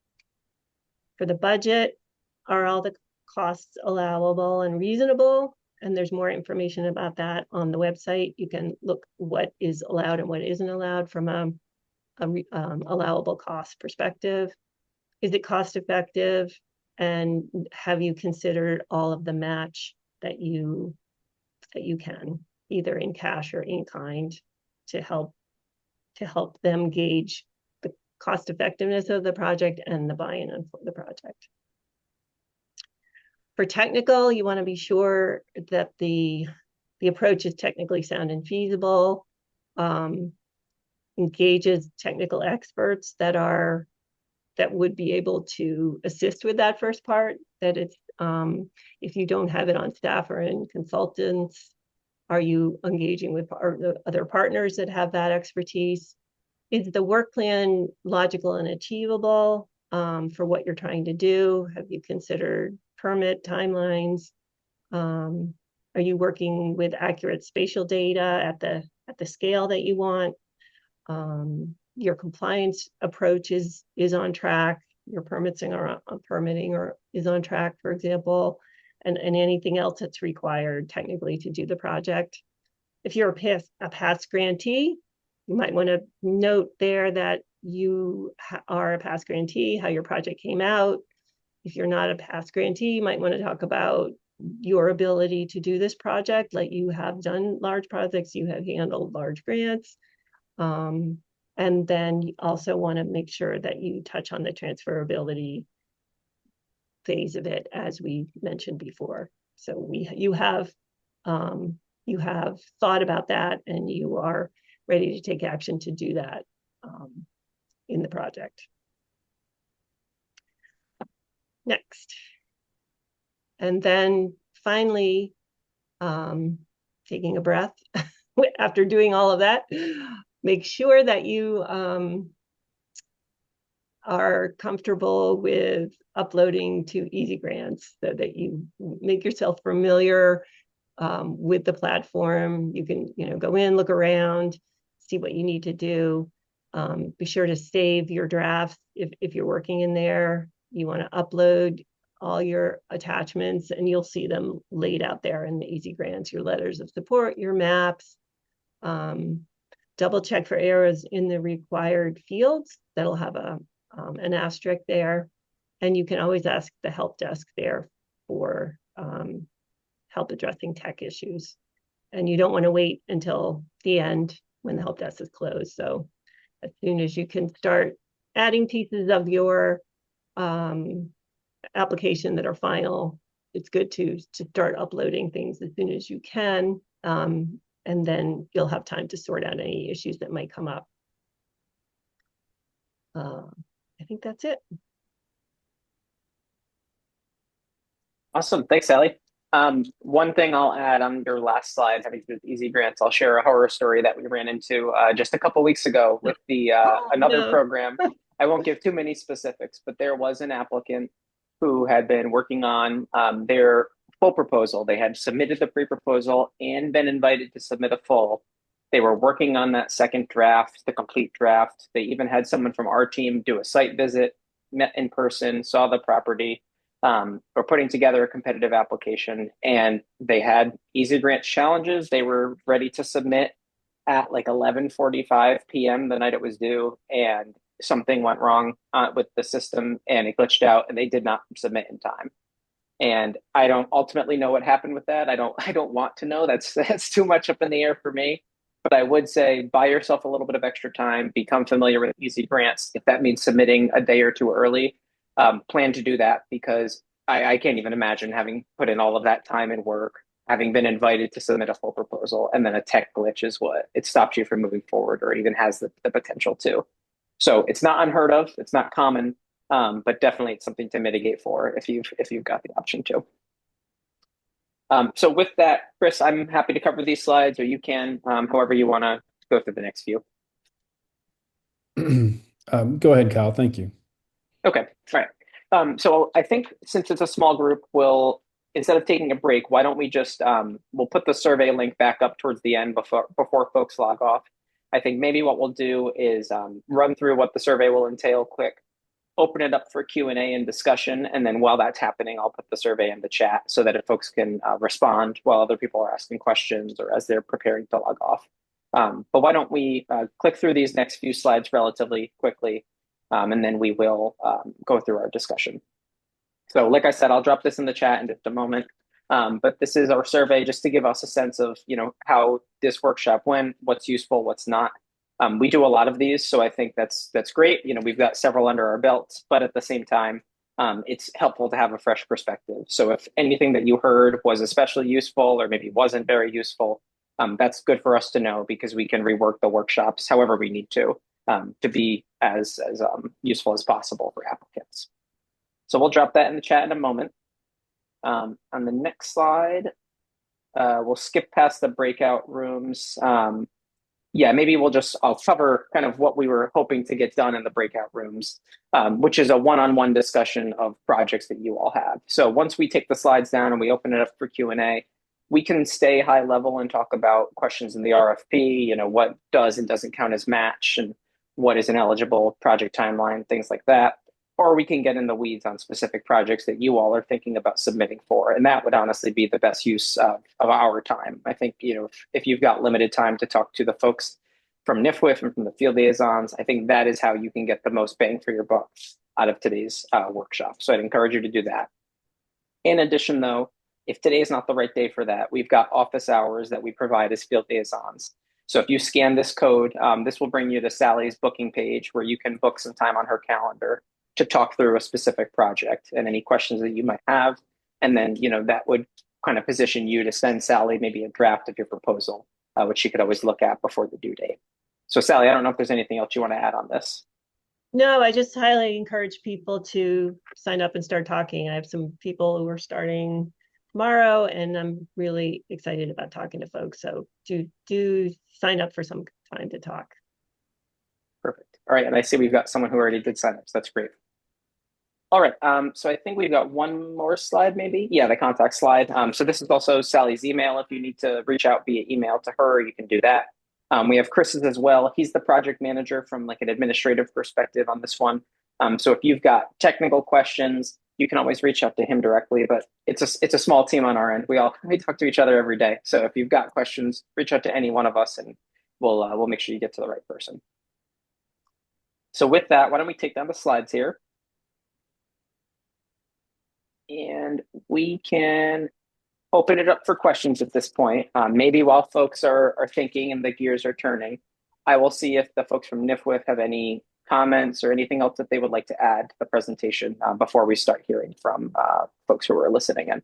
B: For the budget, are all the costs allowable and reasonable? And there's more information about that on the website. You can look what is allowed and what isn't allowed from a allowable cost perspective. Is it cost effective? And have you considered all of the match that you can, either in cash or in kind, to help them gauge the cost effectiveness of the project and the buy-in for the project? For technical, you want to be sure that the approach is technically sound and feasible, engages technical experts that would be able to assist with that first part, that it's, if you don't have it on staff or in consultants, are you engaging with other partners that have that expertise? Is the work plan logical and achievable for what you're trying to do? Have you considered permit timelines? Are you working with accurate spatial data at the scale that you want? Your compliance approach is on track. Your permitting is on track, for example, and anything else that's required technically to do the project. If you're a past grantee, you might want to note there that you are a past grantee, how your project came out. If you're not a past grantee, you might want to talk about your ability to do this project, like you have done large projects, you have handled large grants. And then you also want to make sure that you touch on the transferability phase of it, as we mentioned before. So you have thought about that, and you are ready to take action to do that in the project. Next, And then finally, taking a breath after doing all of that, make sure that you are comfortable with uploading to Easy Grants so that you make yourself familiar with the platform. You can, go in, look around, see what you need to do. Be sure to save your drafts if you're working in there. You want to upload all your attachments, and you'll see them laid out there in the Easy Grants, your letters of support, your maps. Double check for errors in the required fields. That'll have an asterisk there. And you can always ask the help desk there for help addressing tech issues. And you don't want to wait until the end when the help desk is closed. So as soon as you can start adding pieces of your application that are final, it's good to start uploading things as soon as you can. And then you'll have time to sort out any issues that might come up. I think that's it.
A: Awesome. Thanks, Sally. One thing I'll add on your last slide, having to do with Easy Grants, I'll share a horror story that we ran into just a couple weeks ago with the another program. I won't give too many specifics, but there was an applicant who had been working on their full proposal. They had submitted the pre-proposal and been invited to submit a full. They were working on that second draft, the complete draft. They even had someone from our team do a site visit, met in person, saw the property. We're putting together a competitive application, and they had Easy Grants challenges. They were ready to submit at like 11:45 p.m. the night it was due, and something went wrong with the system, and it glitched out, and they did not submit in time. And I don't ultimately know what happened with that. I don't want to know. That's too much up in the air for me. But I would say buy yourself a little bit of extra time, become familiar with Easy Grants. If that means submitting a day or two early, plan to do that, because I can't even imagine having put in all of that time and work, having been invited to submit a full proposal, and then a tech glitch is what it stops you from moving forward, or even has the potential to. So it's not unheard of. It's not common, but definitely it's something to mitigate for if you've got the option to. So with that, Chris, I'm happy to cover these slides, or you can, however you want to go through the next few.
C: Go ahead, Kyle. Thank you.
A: Okay, all right. So I think since it's a small group, instead of taking a break, why don't we just we'll put the survey link back up towards the end before folks log off. I think maybe what we'll do is run through what the survey will entail quick, open it up for Q&A and discussion, and then while that's happening, I'll put the survey in the chat so that if folks can respond while other people are asking questions or as they're preparing to log off. But why don't we click through these next few slides relatively quickly, and then we will go through our discussion. So like I said, I'll drop this in the chat in just a moment. But this is our survey just to give us a sense of, how this workshop went, what's useful, what's not. We do a lot of these, so I think that's great. We've got several under our belts, but at the same time, it's helpful to have a fresh perspective. So if anything that you heard was especially useful or maybe wasn't very useful, that's good for us to know, because we can rework the workshops however we need to be as useful as possible for applicants. So we'll drop that in the chat in a moment. On the next slide, we'll skip past the breakout rooms. Maybe I'll cover kind of what we were hoping to get done in the breakout rooms, which is a one-on-one discussion of projects that you all have. So once we take the slides down and we open it up for Q&A, we can stay high level and talk about questions in the RFP, what does and doesn't count as match, and what is an eligible project timeline, things like that. Or we can get in the weeds on specific projects that you all are thinking about submitting for. And that would honestly be the best use of our time. I think, if you've got limited time to talk to the folks from NFWF and from the field liaisons, I think that is how you can get the most bang for your buck out of today's workshop. So I'd encourage you to do that. In addition, though, if today is not the right day for that, we've got office hours that we provide as field liaisons. So if you scan this code, this will bring you to Sally's booking page where you can book some time on her calendar to talk through a specific project and any questions that you might have. And then, that would kind of position you to send Sally maybe a draft of your proposal, which she could always look at before the due date. So Sally, I don't know if there's anything else you want to add on this.
B: No, I just highly encourage people to sign up and start talking. I have some people who are starting tomorrow, and I'm really excited about talking to folks. So do sign up for some time to talk.
A: Perfect. All right, and I see we've got someone who already did signups. That's great. All right, so I think we've got one more slide, maybe. Yeah, the contact slide. So this is also Sally's email. If you need to reach out via email to her, you can do that. We have Chris's as well. He's the project manager from like an administrative perspective on this one. So if you've got technical questions, you can always reach out to him directly. But it's a small team on our end. We talk to each other every day. So if you've got questions, reach out to any one of us, and we'll make sure you get to the right person. So with that, why don't we take down the slides here? And we can open it up for questions at this point. Maybe while folks are thinking and the gears are turning, I will see if the folks from NFWF have any comments or anything else that they would like to add to the presentation before we start hearing from folks who are listening in.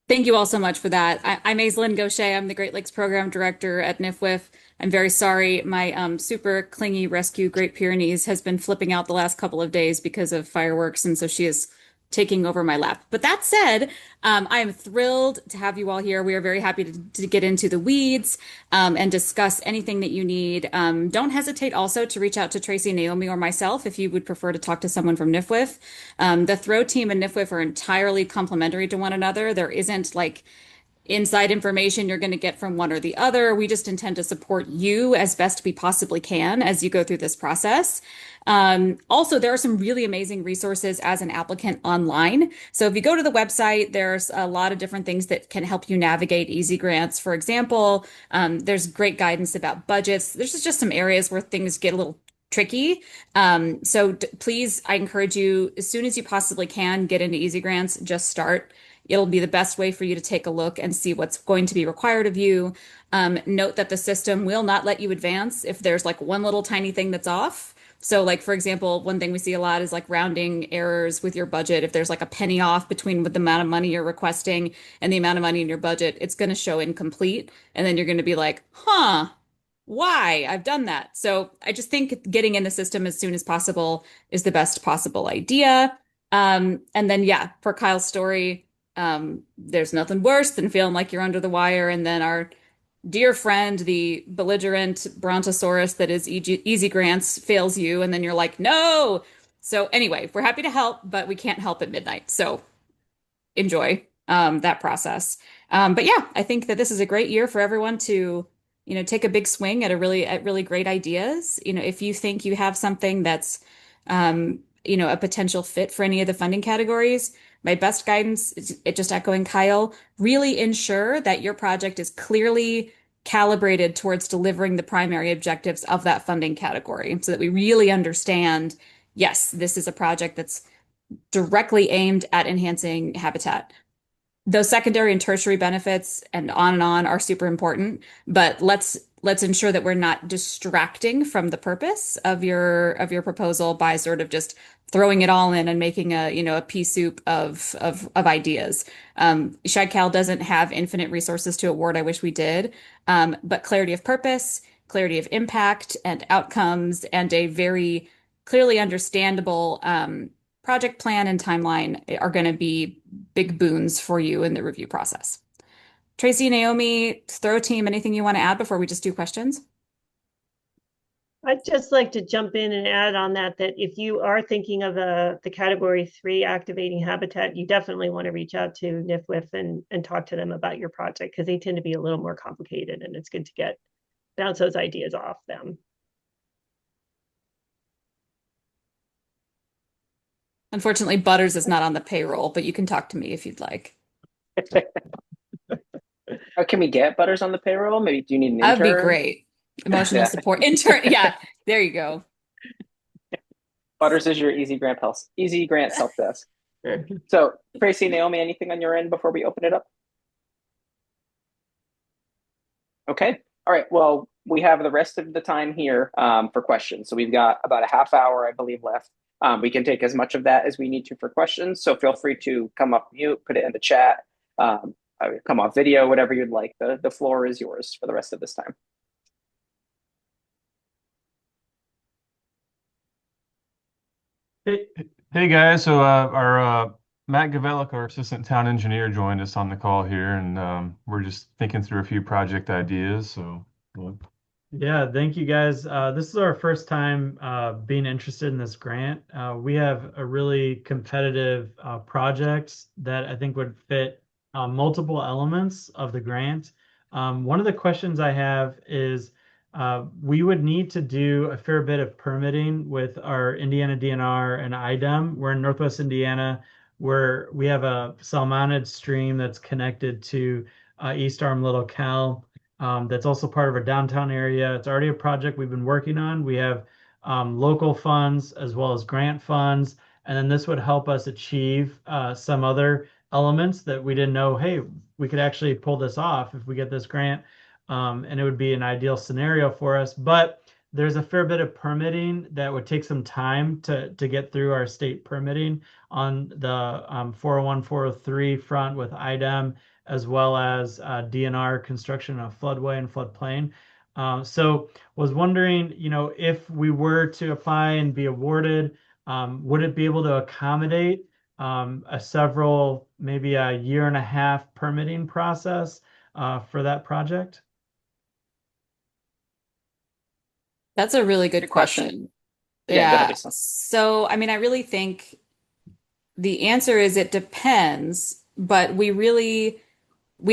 D: Thank you all so much for that. I'm Aislinn Gaucher. I'm the Great Lakes Program Director at NFWF. I'm very sorry. My super clingy rescue Great Pyrenees has been flipping out the last couple of days because of fireworks, and so she is taking over my lap. But that said, I am thrilled to have you all here. We are very happy to get into the weeds and discuss anything that you need. Don't hesitate also to reach out to Tracy, Naomi, or myself if you would prefer to talk to someone from NFWF. The Throwe team and NFWF are entirely complementary to one another. There isn't like inside information you're going to get from one or the other. We just intend to support you as best we possibly can as you go through this process. Also, there are some really amazing resources as an applicant online. So if you go to the website, there's a lot of different things that can help you navigate easy grants. For example, there's great guidance about budgets. There's just some areas where things get a little tricky. So please, I encourage you, as soon as you possibly can, get into easy grants, just start. It'll be the best way for you to take a look and see what's going to be required of you. Note that the system will not let you advance if there's like one little tiny thing that's off. So like, for example, one thing we see a lot is like rounding errors with your budget. If there's like a penny off between the amount of money you're requesting and the amount of money in your budget, it's going to show incomplete. And then you're going to be like, huh, why? I've done that. So I just think getting in the system as soon as possible is the best possible idea. And then, yeah, for Kyle's story, there's nothing worse than feeling like you're under the wire, and then our dear friend, the belligerent brontosaurus that is easy grants, fails you, and then you're like, no. So anyway, we're happy to help, but we can't help at midnight. So enjoy that process. But yeah, I think that this is a great year for everyone to, take a big swing at really great ideas. If you think you have something that's, a potential fit for any of the funding categories, my best guidance is just echoing Kyle, really ensure that your project is clearly calibrated towards delivering the primary objectives of that funding category so that we really understand, yes, this is a project that's directly aimed at enhancing habitat. Those secondary and tertiary benefits and on are super important, but let's ensure that we're not distracting from the purpose of your proposal by sort of just throwing it all in and making a pea soup of ideas. SHI-Cal doesn't have infinite resources to award. I wish we did, but clarity of purpose, clarity of impact and outcomes, and a very clearly understandable project plan and timeline are going to be big boons for you in the review process. Tracy, Naomi, Throwe team, anything you want to add before we just do questions?
B: I'd just like to jump in and add on that if you are thinking of the category 3 activating habitat, you definitely want to reach out to NFWF and talk to them about your project, because they tend to be a little more complicated, and it's good to bounce those ideas off them.
D: Unfortunately, Butters is not on the payroll, but you can talk to me if you'd like.
A: Can we get Butters on the payroll? Maybe do you need an intern?
D: That'd be great. Emotional support intern. Yeah, there you go.
A: Butters is your easy grant help desk. So Tracy, Naomi, anything on your end before we open it up? Okay. All right. Well, we have the rest of the time here for questions. So we've got about a half hour, I believe, left. We can take as much of that as we need to for questions. So feel free to come up mute, put it in the chat, come off video, whatever you'd like. The floor is yours for the rest of this time.
E: Hey, hey guys. Our Matt Gavelik, our assistant town engineer, joined us on the call here, and we're just thinking through a few project ideas. Well,
F: Yeah, thank you guys. This is our first time being interested in this grant. We have a really competitive project that I think would fit multiple elements of the grant. One of the questions I have is we would need to do a fair bit of permitting with our Indiana DNR and IDEM. We're in Northwest Indiana, where we have a salmonid stream that's connected to East Arm Little Cal, that's also part of our downtown area. It's already a project we've been working on. We have local funds as well as grant funds, and then this would help us achieve some other elements that we didn't know, hey, we could actually pull this off if we get this grant, and it would be an ideal scenario for us. But there's a fair bit of permitting that would take some time to get through our state permitting on the 401, 403 front with IDEM, as well as DNR construction of floodway and floodplain. So was wondering, if we were to apply and be awarded, would it be able to accommodate maybe a year and a half permitting process for that project?
D: That's a really good
A: Good question.
D: question.
A: Yeah, go ahead,
D: Yeah.
A: Lisa.
D: So, I mean, I really think the answer is it depends, but we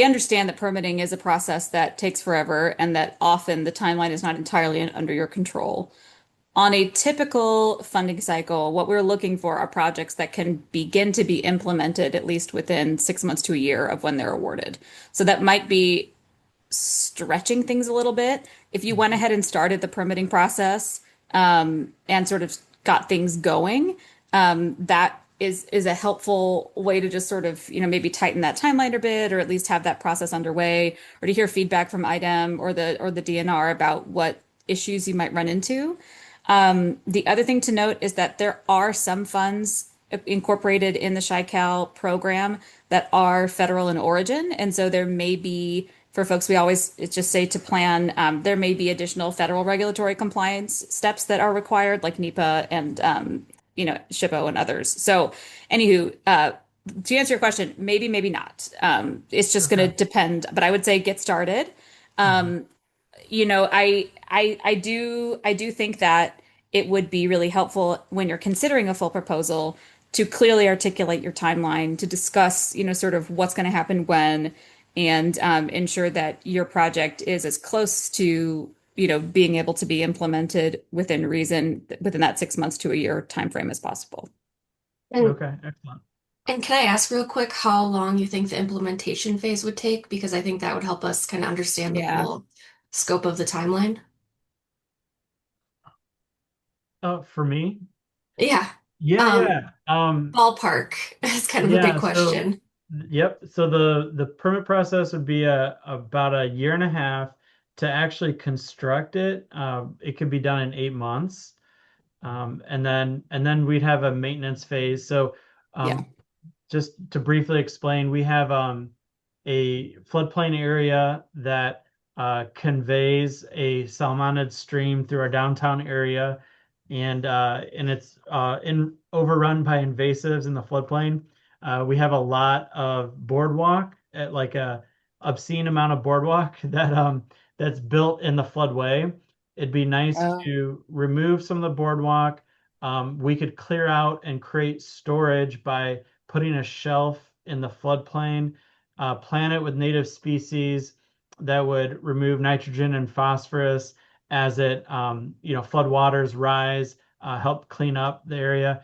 D: understand that permitting is a process that takes forever and that often the timeline is not entirely under your control. On a typical funding cycle, what we're looking for are projects that can begin to be implemented at least within 6 months to a year of when they're awarded. So that might be stretching things a little bit. If you went ahead and started the permitting process and sort of got things going, that is a helpful way to just sort of, maybe tighten that timeline a bit, or at least have that process underway, or to hear feedback from IDEM or the DNR about what issues you might run into. The other thing to note is that there are some funds incorporated in the Chi-Cal program that are federal in origin. And so there may be, for folks, we always just say to plan, there may be additional federal regulatory compliance steps that are required, like NEPA and, SHPO and others. So, anywho, to answer your question, maybe, maybe not. It's just going to
F: Okay.
D: depend, but I would say get started.
F: Mhm.
D: I do think that it would be really helpful when you're considering a full proposal to clearly articulate your timeline, to discuss, sort of what's going to happen when, and ensure that your project is as close to, being able to be implemented within reason, within that 6 months to a year timeframe as possible.
G: And
F: Okay, excellent.
G: and can I ask real quick how long you think the implementation phase would take? Because I think that would help us kind of understand the
D: Yeah.
G: full scope of the timeline.
F: For me,
G: Yeah.
F: yeah,
G: Um,
F: yeah.
G: Ballpark is kind of a big
F: Yeah, so
G: question.
F: yep. So the permit process would be about a year and a half to actually construct it. It could be done in 8 months. And then we'd have a maintenance phase. So
D: Yeah.
F: um, just to briefly explain, we have a floodplain area that conveys a salmonid stream through our downtown area, and it's overrun by invasives in the floodplain. We have a lot of boardwalk, at like a obscene amount of boardwalk that's built in the floodway. It'd be nice
D: Oh.
F: to remove some of the boardwalk. We could clear out and create storage by putting a shelf in the floodplain, plant it with native species that would remove nitrogen and phosphorus as flood waters rise, help clean up the area.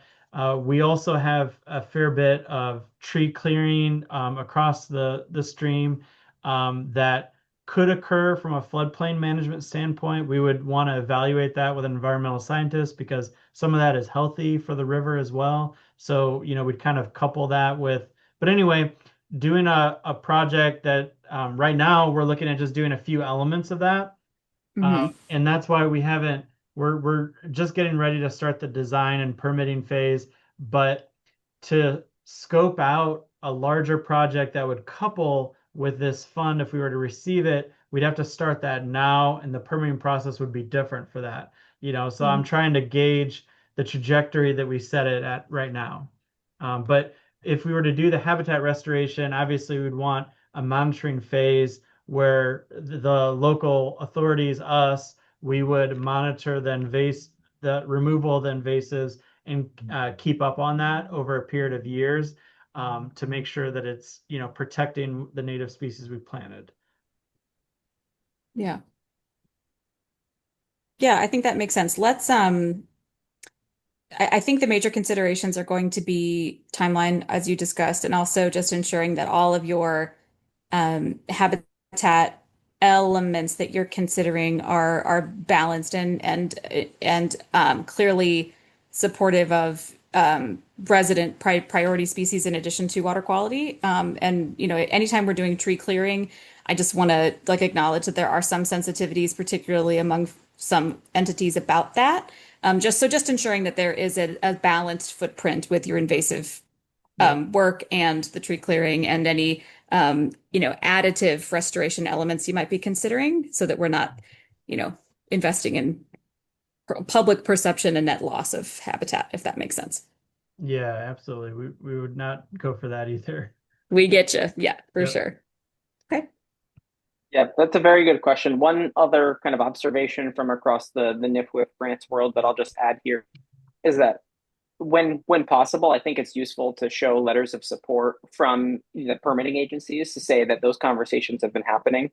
F: We also have a fair bit of tree clearing across the stream that could occur from a floodplain management standpoint. We would want to evaluate that with an environmental scientist because some of that is healthy for the river as well. So, we'd kind of couple that with, but anyway, doing a project that right now we're looking at just doing a few elements of that.
D: Hmm.
F: And that's why we're just getting ready to start the design and permitting phase. But to scope out a larger project that would couple with this fund, if we were to receive it, we'd have to start that now, and the permitting process would be different for that. So I'm trying to gauge the trajectory that we set it at right now. But if we were to do the habitat restoration, obviously we'd want a monitoring phase where the local authorities, us, we would monitor the removal of the invasives and keep up on that over a period of years to make sure that it's, protecting the native species we've planted.
D: Yeah. Yeah, I think that makes sense. I think the major considerations are going to be timeline, as you discussed, and also just ensuring that all of your habitat elements that you're considering are balanced and clearly supportive of resident priority species in addition to water quality. And anytime we're doing tree clearing, I just want to acknowledge that there are some sensitivities, particularly among some entities about that. Just ensuring that there is a balanced footprint with your invasive work and the tree clearing and any additive restoration elements you might be considering, so that we're not investing in public perception and net loss of habitat, if that makes sense.
F: Yeah, absolutely. We would not go for that either.
D: We get you. Yeah, for
F: Yep.
D: sure. Okay.
A: Yeah, that's a very good question. One other kind of observation from across the NFWF grants world that I'll just add here is that when possible, I think it's useful to show letters of support from the permitting agencies to say that those conversations have been happening.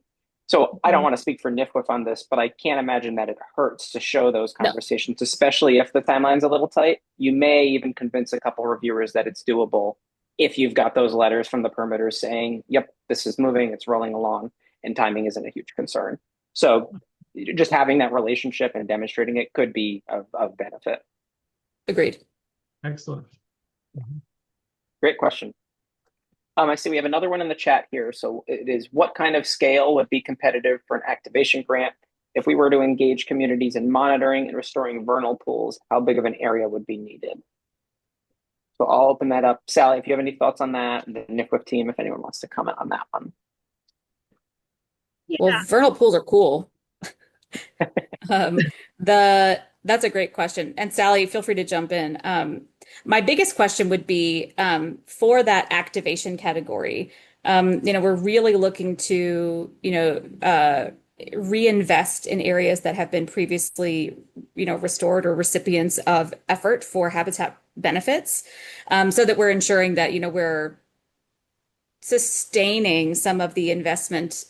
A: So I don't want to speak for NFWF on this, but I can't imagine that it hurts to show those
D: No.
A: conversations, especially if the timeline's a little tight. You may even convince a couple reviewers that it's doable if you've got those letters from the permitters saying, yep, this is moving, it's rolling along, and timing isn't a huge concern. So just having that relationship and demonstrating it could be of benefit.
D: Agreed.
F: Excellent.
A: Great question. I see we have another one in the chat here. So it is, what kind of scale would be competitive for an activation grant? If we were to engage communities in monitoring and restoring vernal pools, how big of an area would be needed? So I'll open that up. Sally, if you have any thoughts on that, and the NFWF team, if anyone wants to comment on that one.
B: Yeah.
D: Well, vernal pools are cool. That's a great question. And Sally, feel free to jump in. My biggest question would be for that activation category. We're really looking to, reinvest in areas that have been previously, restored or recipients of effort for habitat benefits, so that we're ensuring that, we're sustaining some of the investment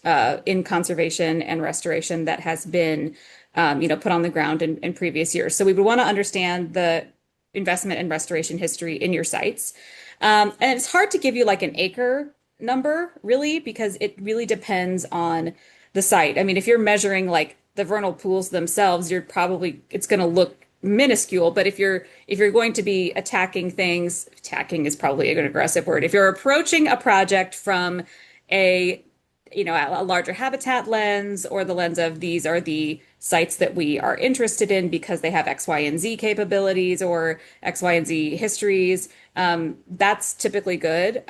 D: in conservation and restoration that has been, put on the ground in previous years. So we would want to understand the investment and restoration history in your sites. And it's hard to give you like an acre number, really, because it really depends on the site. I mean, if you're measuring like the vernal pools themselves, it's going to look minuscule. But if you're going to be attacking is probably an aggressive word. If you're approaching a project from a larger habitat lens, or the lens of these are the sites that we are interested in because they have X, Y, and Z capabilities or X, Y, and Z histories, that's typically good.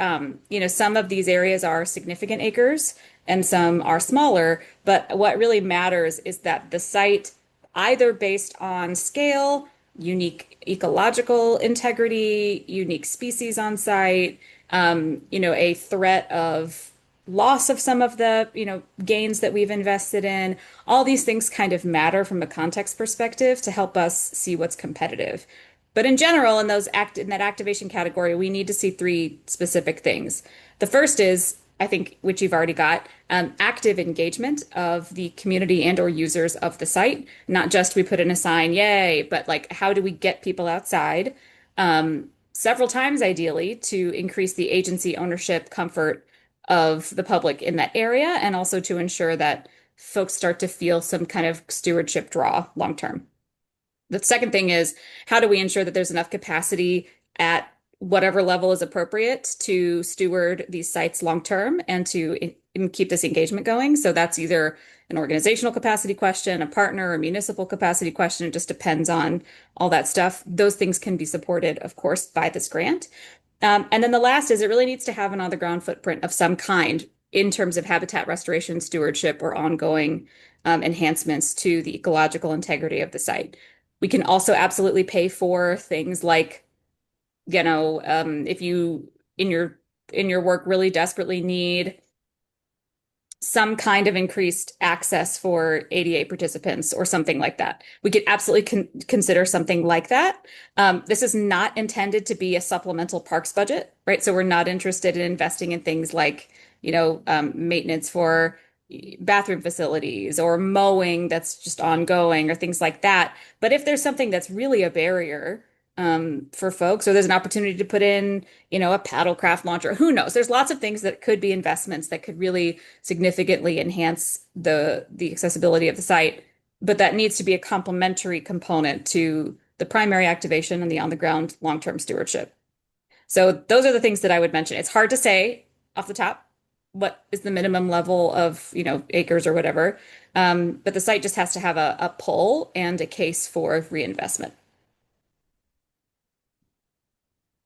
D: Some of these areas are significant acres and some are smaller, but what really matters is that the site, either based on scale, unique ecological integrity, unique species on site, a threat of loss of some of the gains that we've invested in. All these things kind of matter from a context perspective to help us see what's competitive. But in general, in that activation category, we need to see three specific things. The first is, I think, which you've already got, active engagement of the community and or users of the site. Not just we put in a sign, yay, but like, how do we get people outside several times ideally to increase the agency, ownership, comfort of the public in that area, and also to ensure that folks start to feel some kind of stewardship draw long term. The second thing is, how do we ensure that there's enough capacity at whatever level is appropriate to steward these sites long term and to keep this engagement going? So that's either an organizational capacity question, a partner or municipal capacity question. It just depends on all that stuff. Those things can be supported, of course, by this grant. And then the last is, it really needs to have an on-the-ground footprint of some kind in terms of habitat restoration, stewardship, or ongoing enhancements to the ecological integrity of the site. We can also absolutely pay for things like, if you in your work really desperately need some kind of increased access for ADA participants or something like that. We could absolutely consider something like that. This is not intended to be a supplemental parks budget, right? So we're not interested in investing in things like, maintenance for bathroom facilities or mowing that's just ongoing or things like that. But if there's something that's really a barrier, for folks, or there's an opportunity to put in, a paddlecraft launcher. Who knows? There's lots of things that could be investments that could really significantly enhance the accessibility of the site, but that needs to be a complementary component to the primary activation and the on-the-ground long-term stewardship. So those are the things that I would mention. It's hard to say off the top what is the minimum level of, acres or whatever, but the site just has to have a pull and a case for reinvestment.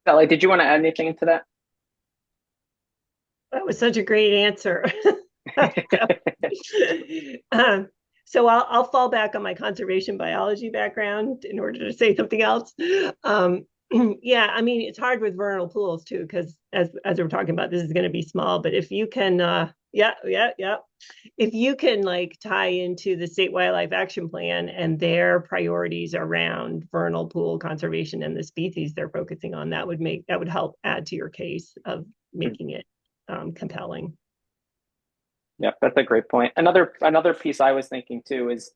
A: Sally, did you want to add anything to that?
B: That was such a great answer. So I'll fall back on my conservation biology background in order to say something else. Yeah, I mean, it's hard with vernal pools too, because as we're talking about, this is going to be small, but if you can, if you can like tie into the State Wildlife Action Plan and their priorities around vernal pool conservation and the species they're focusing on, that would help add to your case of making it compelling.
A: Yeah, that's a great point. Another piece I was thinking too is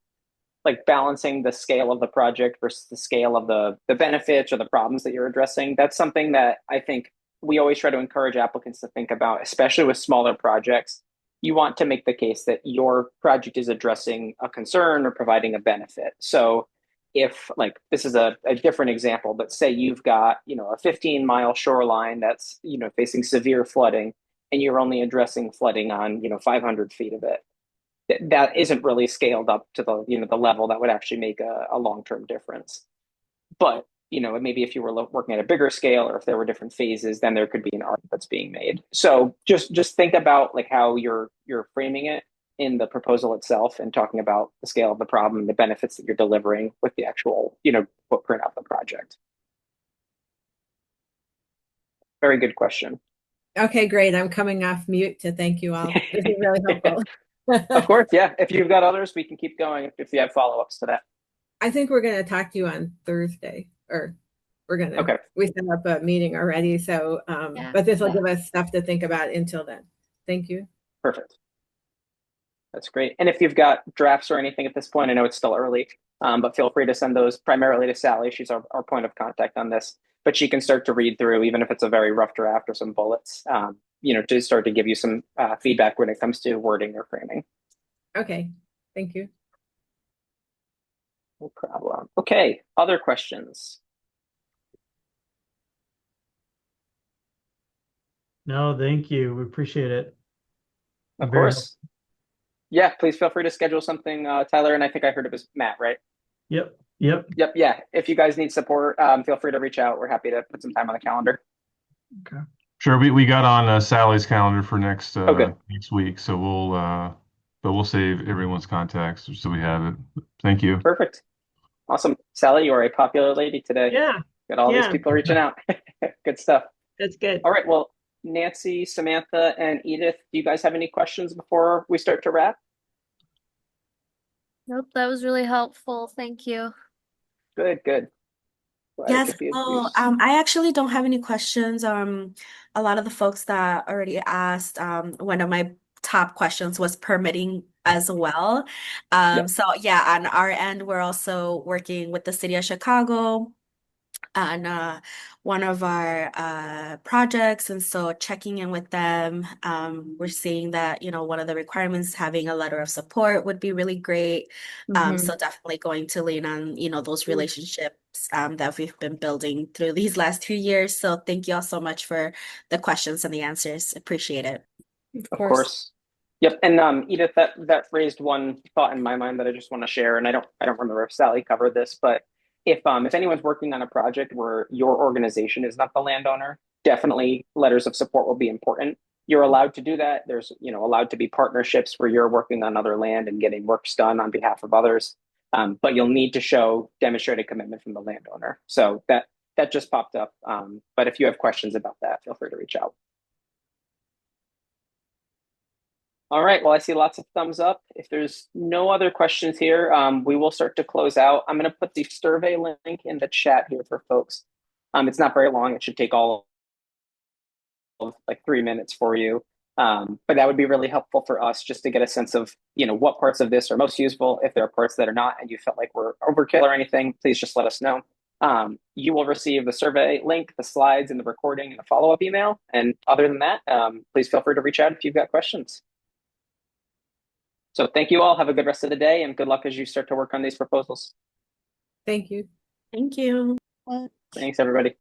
A: like balancing the scale of the project versus the scale of the benefits or the problems that you're addressing. That's something that I think we always try to encourage applicants to think about, especially with smaller projects. You want to make the case that your project is addressing a concern or providing a benefit. So if like this is a different example, but say you've got, a 15-mile shoreline that's, facing severe flooding and you're only addressing flooding on, 500 feet of it. That isn't really scaled up to the level that would actually make a long-term difference. But maybe if you were working at a bigger scale or if there were different phases, then there could be an argument that's being made. So just think about like how you're framing it in the proposal itself and talking about the scale of the problem and the benefits that you're delivering with the actual footprint of the project. Very good question.
H: Okay, great. I'm coming off mute to thank you all. This is really helpful.
A: Of course, yeah. If you've got others, we can keep going if you have follow-ups to that.
H: I think we're going to talk to you on Thursday, or we set up a meeting already. So, but this will give us stuff to think about until then. Thank you.
A: Perfect. That's great. And if you've got drafts or anything at this point, I know it's still early, but feel free to send those primarily to Sally. She's our point of contact on this, but she can start to read through, even if it's a very rough draft or some bullets, to start to give you some feedback when it comes to wording or framing.
H: Okay. Thank you.
A: No problem. Okay. Other questions?
F: No, thank you. We appreciate it.
A: Of course. Yeah, please feel free to schedule something, Tyler. And I think I heard it was Matt, right?
F: Yep.
A: Yeah. If you guys need support, feel free to reach out. We're happy to put some time on the calendar.
E: Okay. Sure. We got on Sally's calendar for next week, so we'll save everyone's contacts so we have it. Thank you.
A: Perfect. Awesome. Sally, you are a popular lady today.
B: Yeah.
A: Got all these people reaching out. Good stuff.
B: That's good.
A: All right. Well, Nancy, Samantha, and Edith, do you guys have any questions before we start to wrap?
I: Nope, that was really helpful. Thank you.
A: Good.
J: Yes, I actually don't have any questions. A lot of the folks that already asked, one of my top questions was permitting as well. So yeah, on our end, we're also working with the city of Chicago on one of our projects, and so checking in with them. We're seeing that, one of the requirements, having a letter of support would be really great. So definitely going to lean on, those relationships that we've been building through these last 2 years. So thank you all so much for the questions and the answers. Appreciate it.
A: Of course. Yep. And Edith, that raised one thought in my mind that I just want to share. And I don't remember if Sally covered this, but if anyone's working on a project where your organization is not the landowner, definitely letters of support will be important. You're allowed to do that. There's allowed to be partnerships where you're working on other land and getting works done on behalf of others. but you'll need to show demonstrated commitment from the landowner. So that just popped up. But if you have questions about that, feel free to reach out. All right, well, I see lots of thumbs up. If there's no other questions here, we will start to close out. I'm going to put the survey link in the chat here for folks. It's not very long. It should take all of like 3 minutes for you. But that would be really helpful for us just to get a sense of, what parts of this are most useful. If there are parts that are not and you felt like we're overkill or anything, please just let us know. You will receive the survey link, the slides, and the recording in a follow-up email. And other than that, please feel free to reach out if you've got questions. So thank you all. Have a good rest of the day and good luck as you start to work on these proposals.
H: Thank you.
J: Thank you.
A: Thanks, everybody.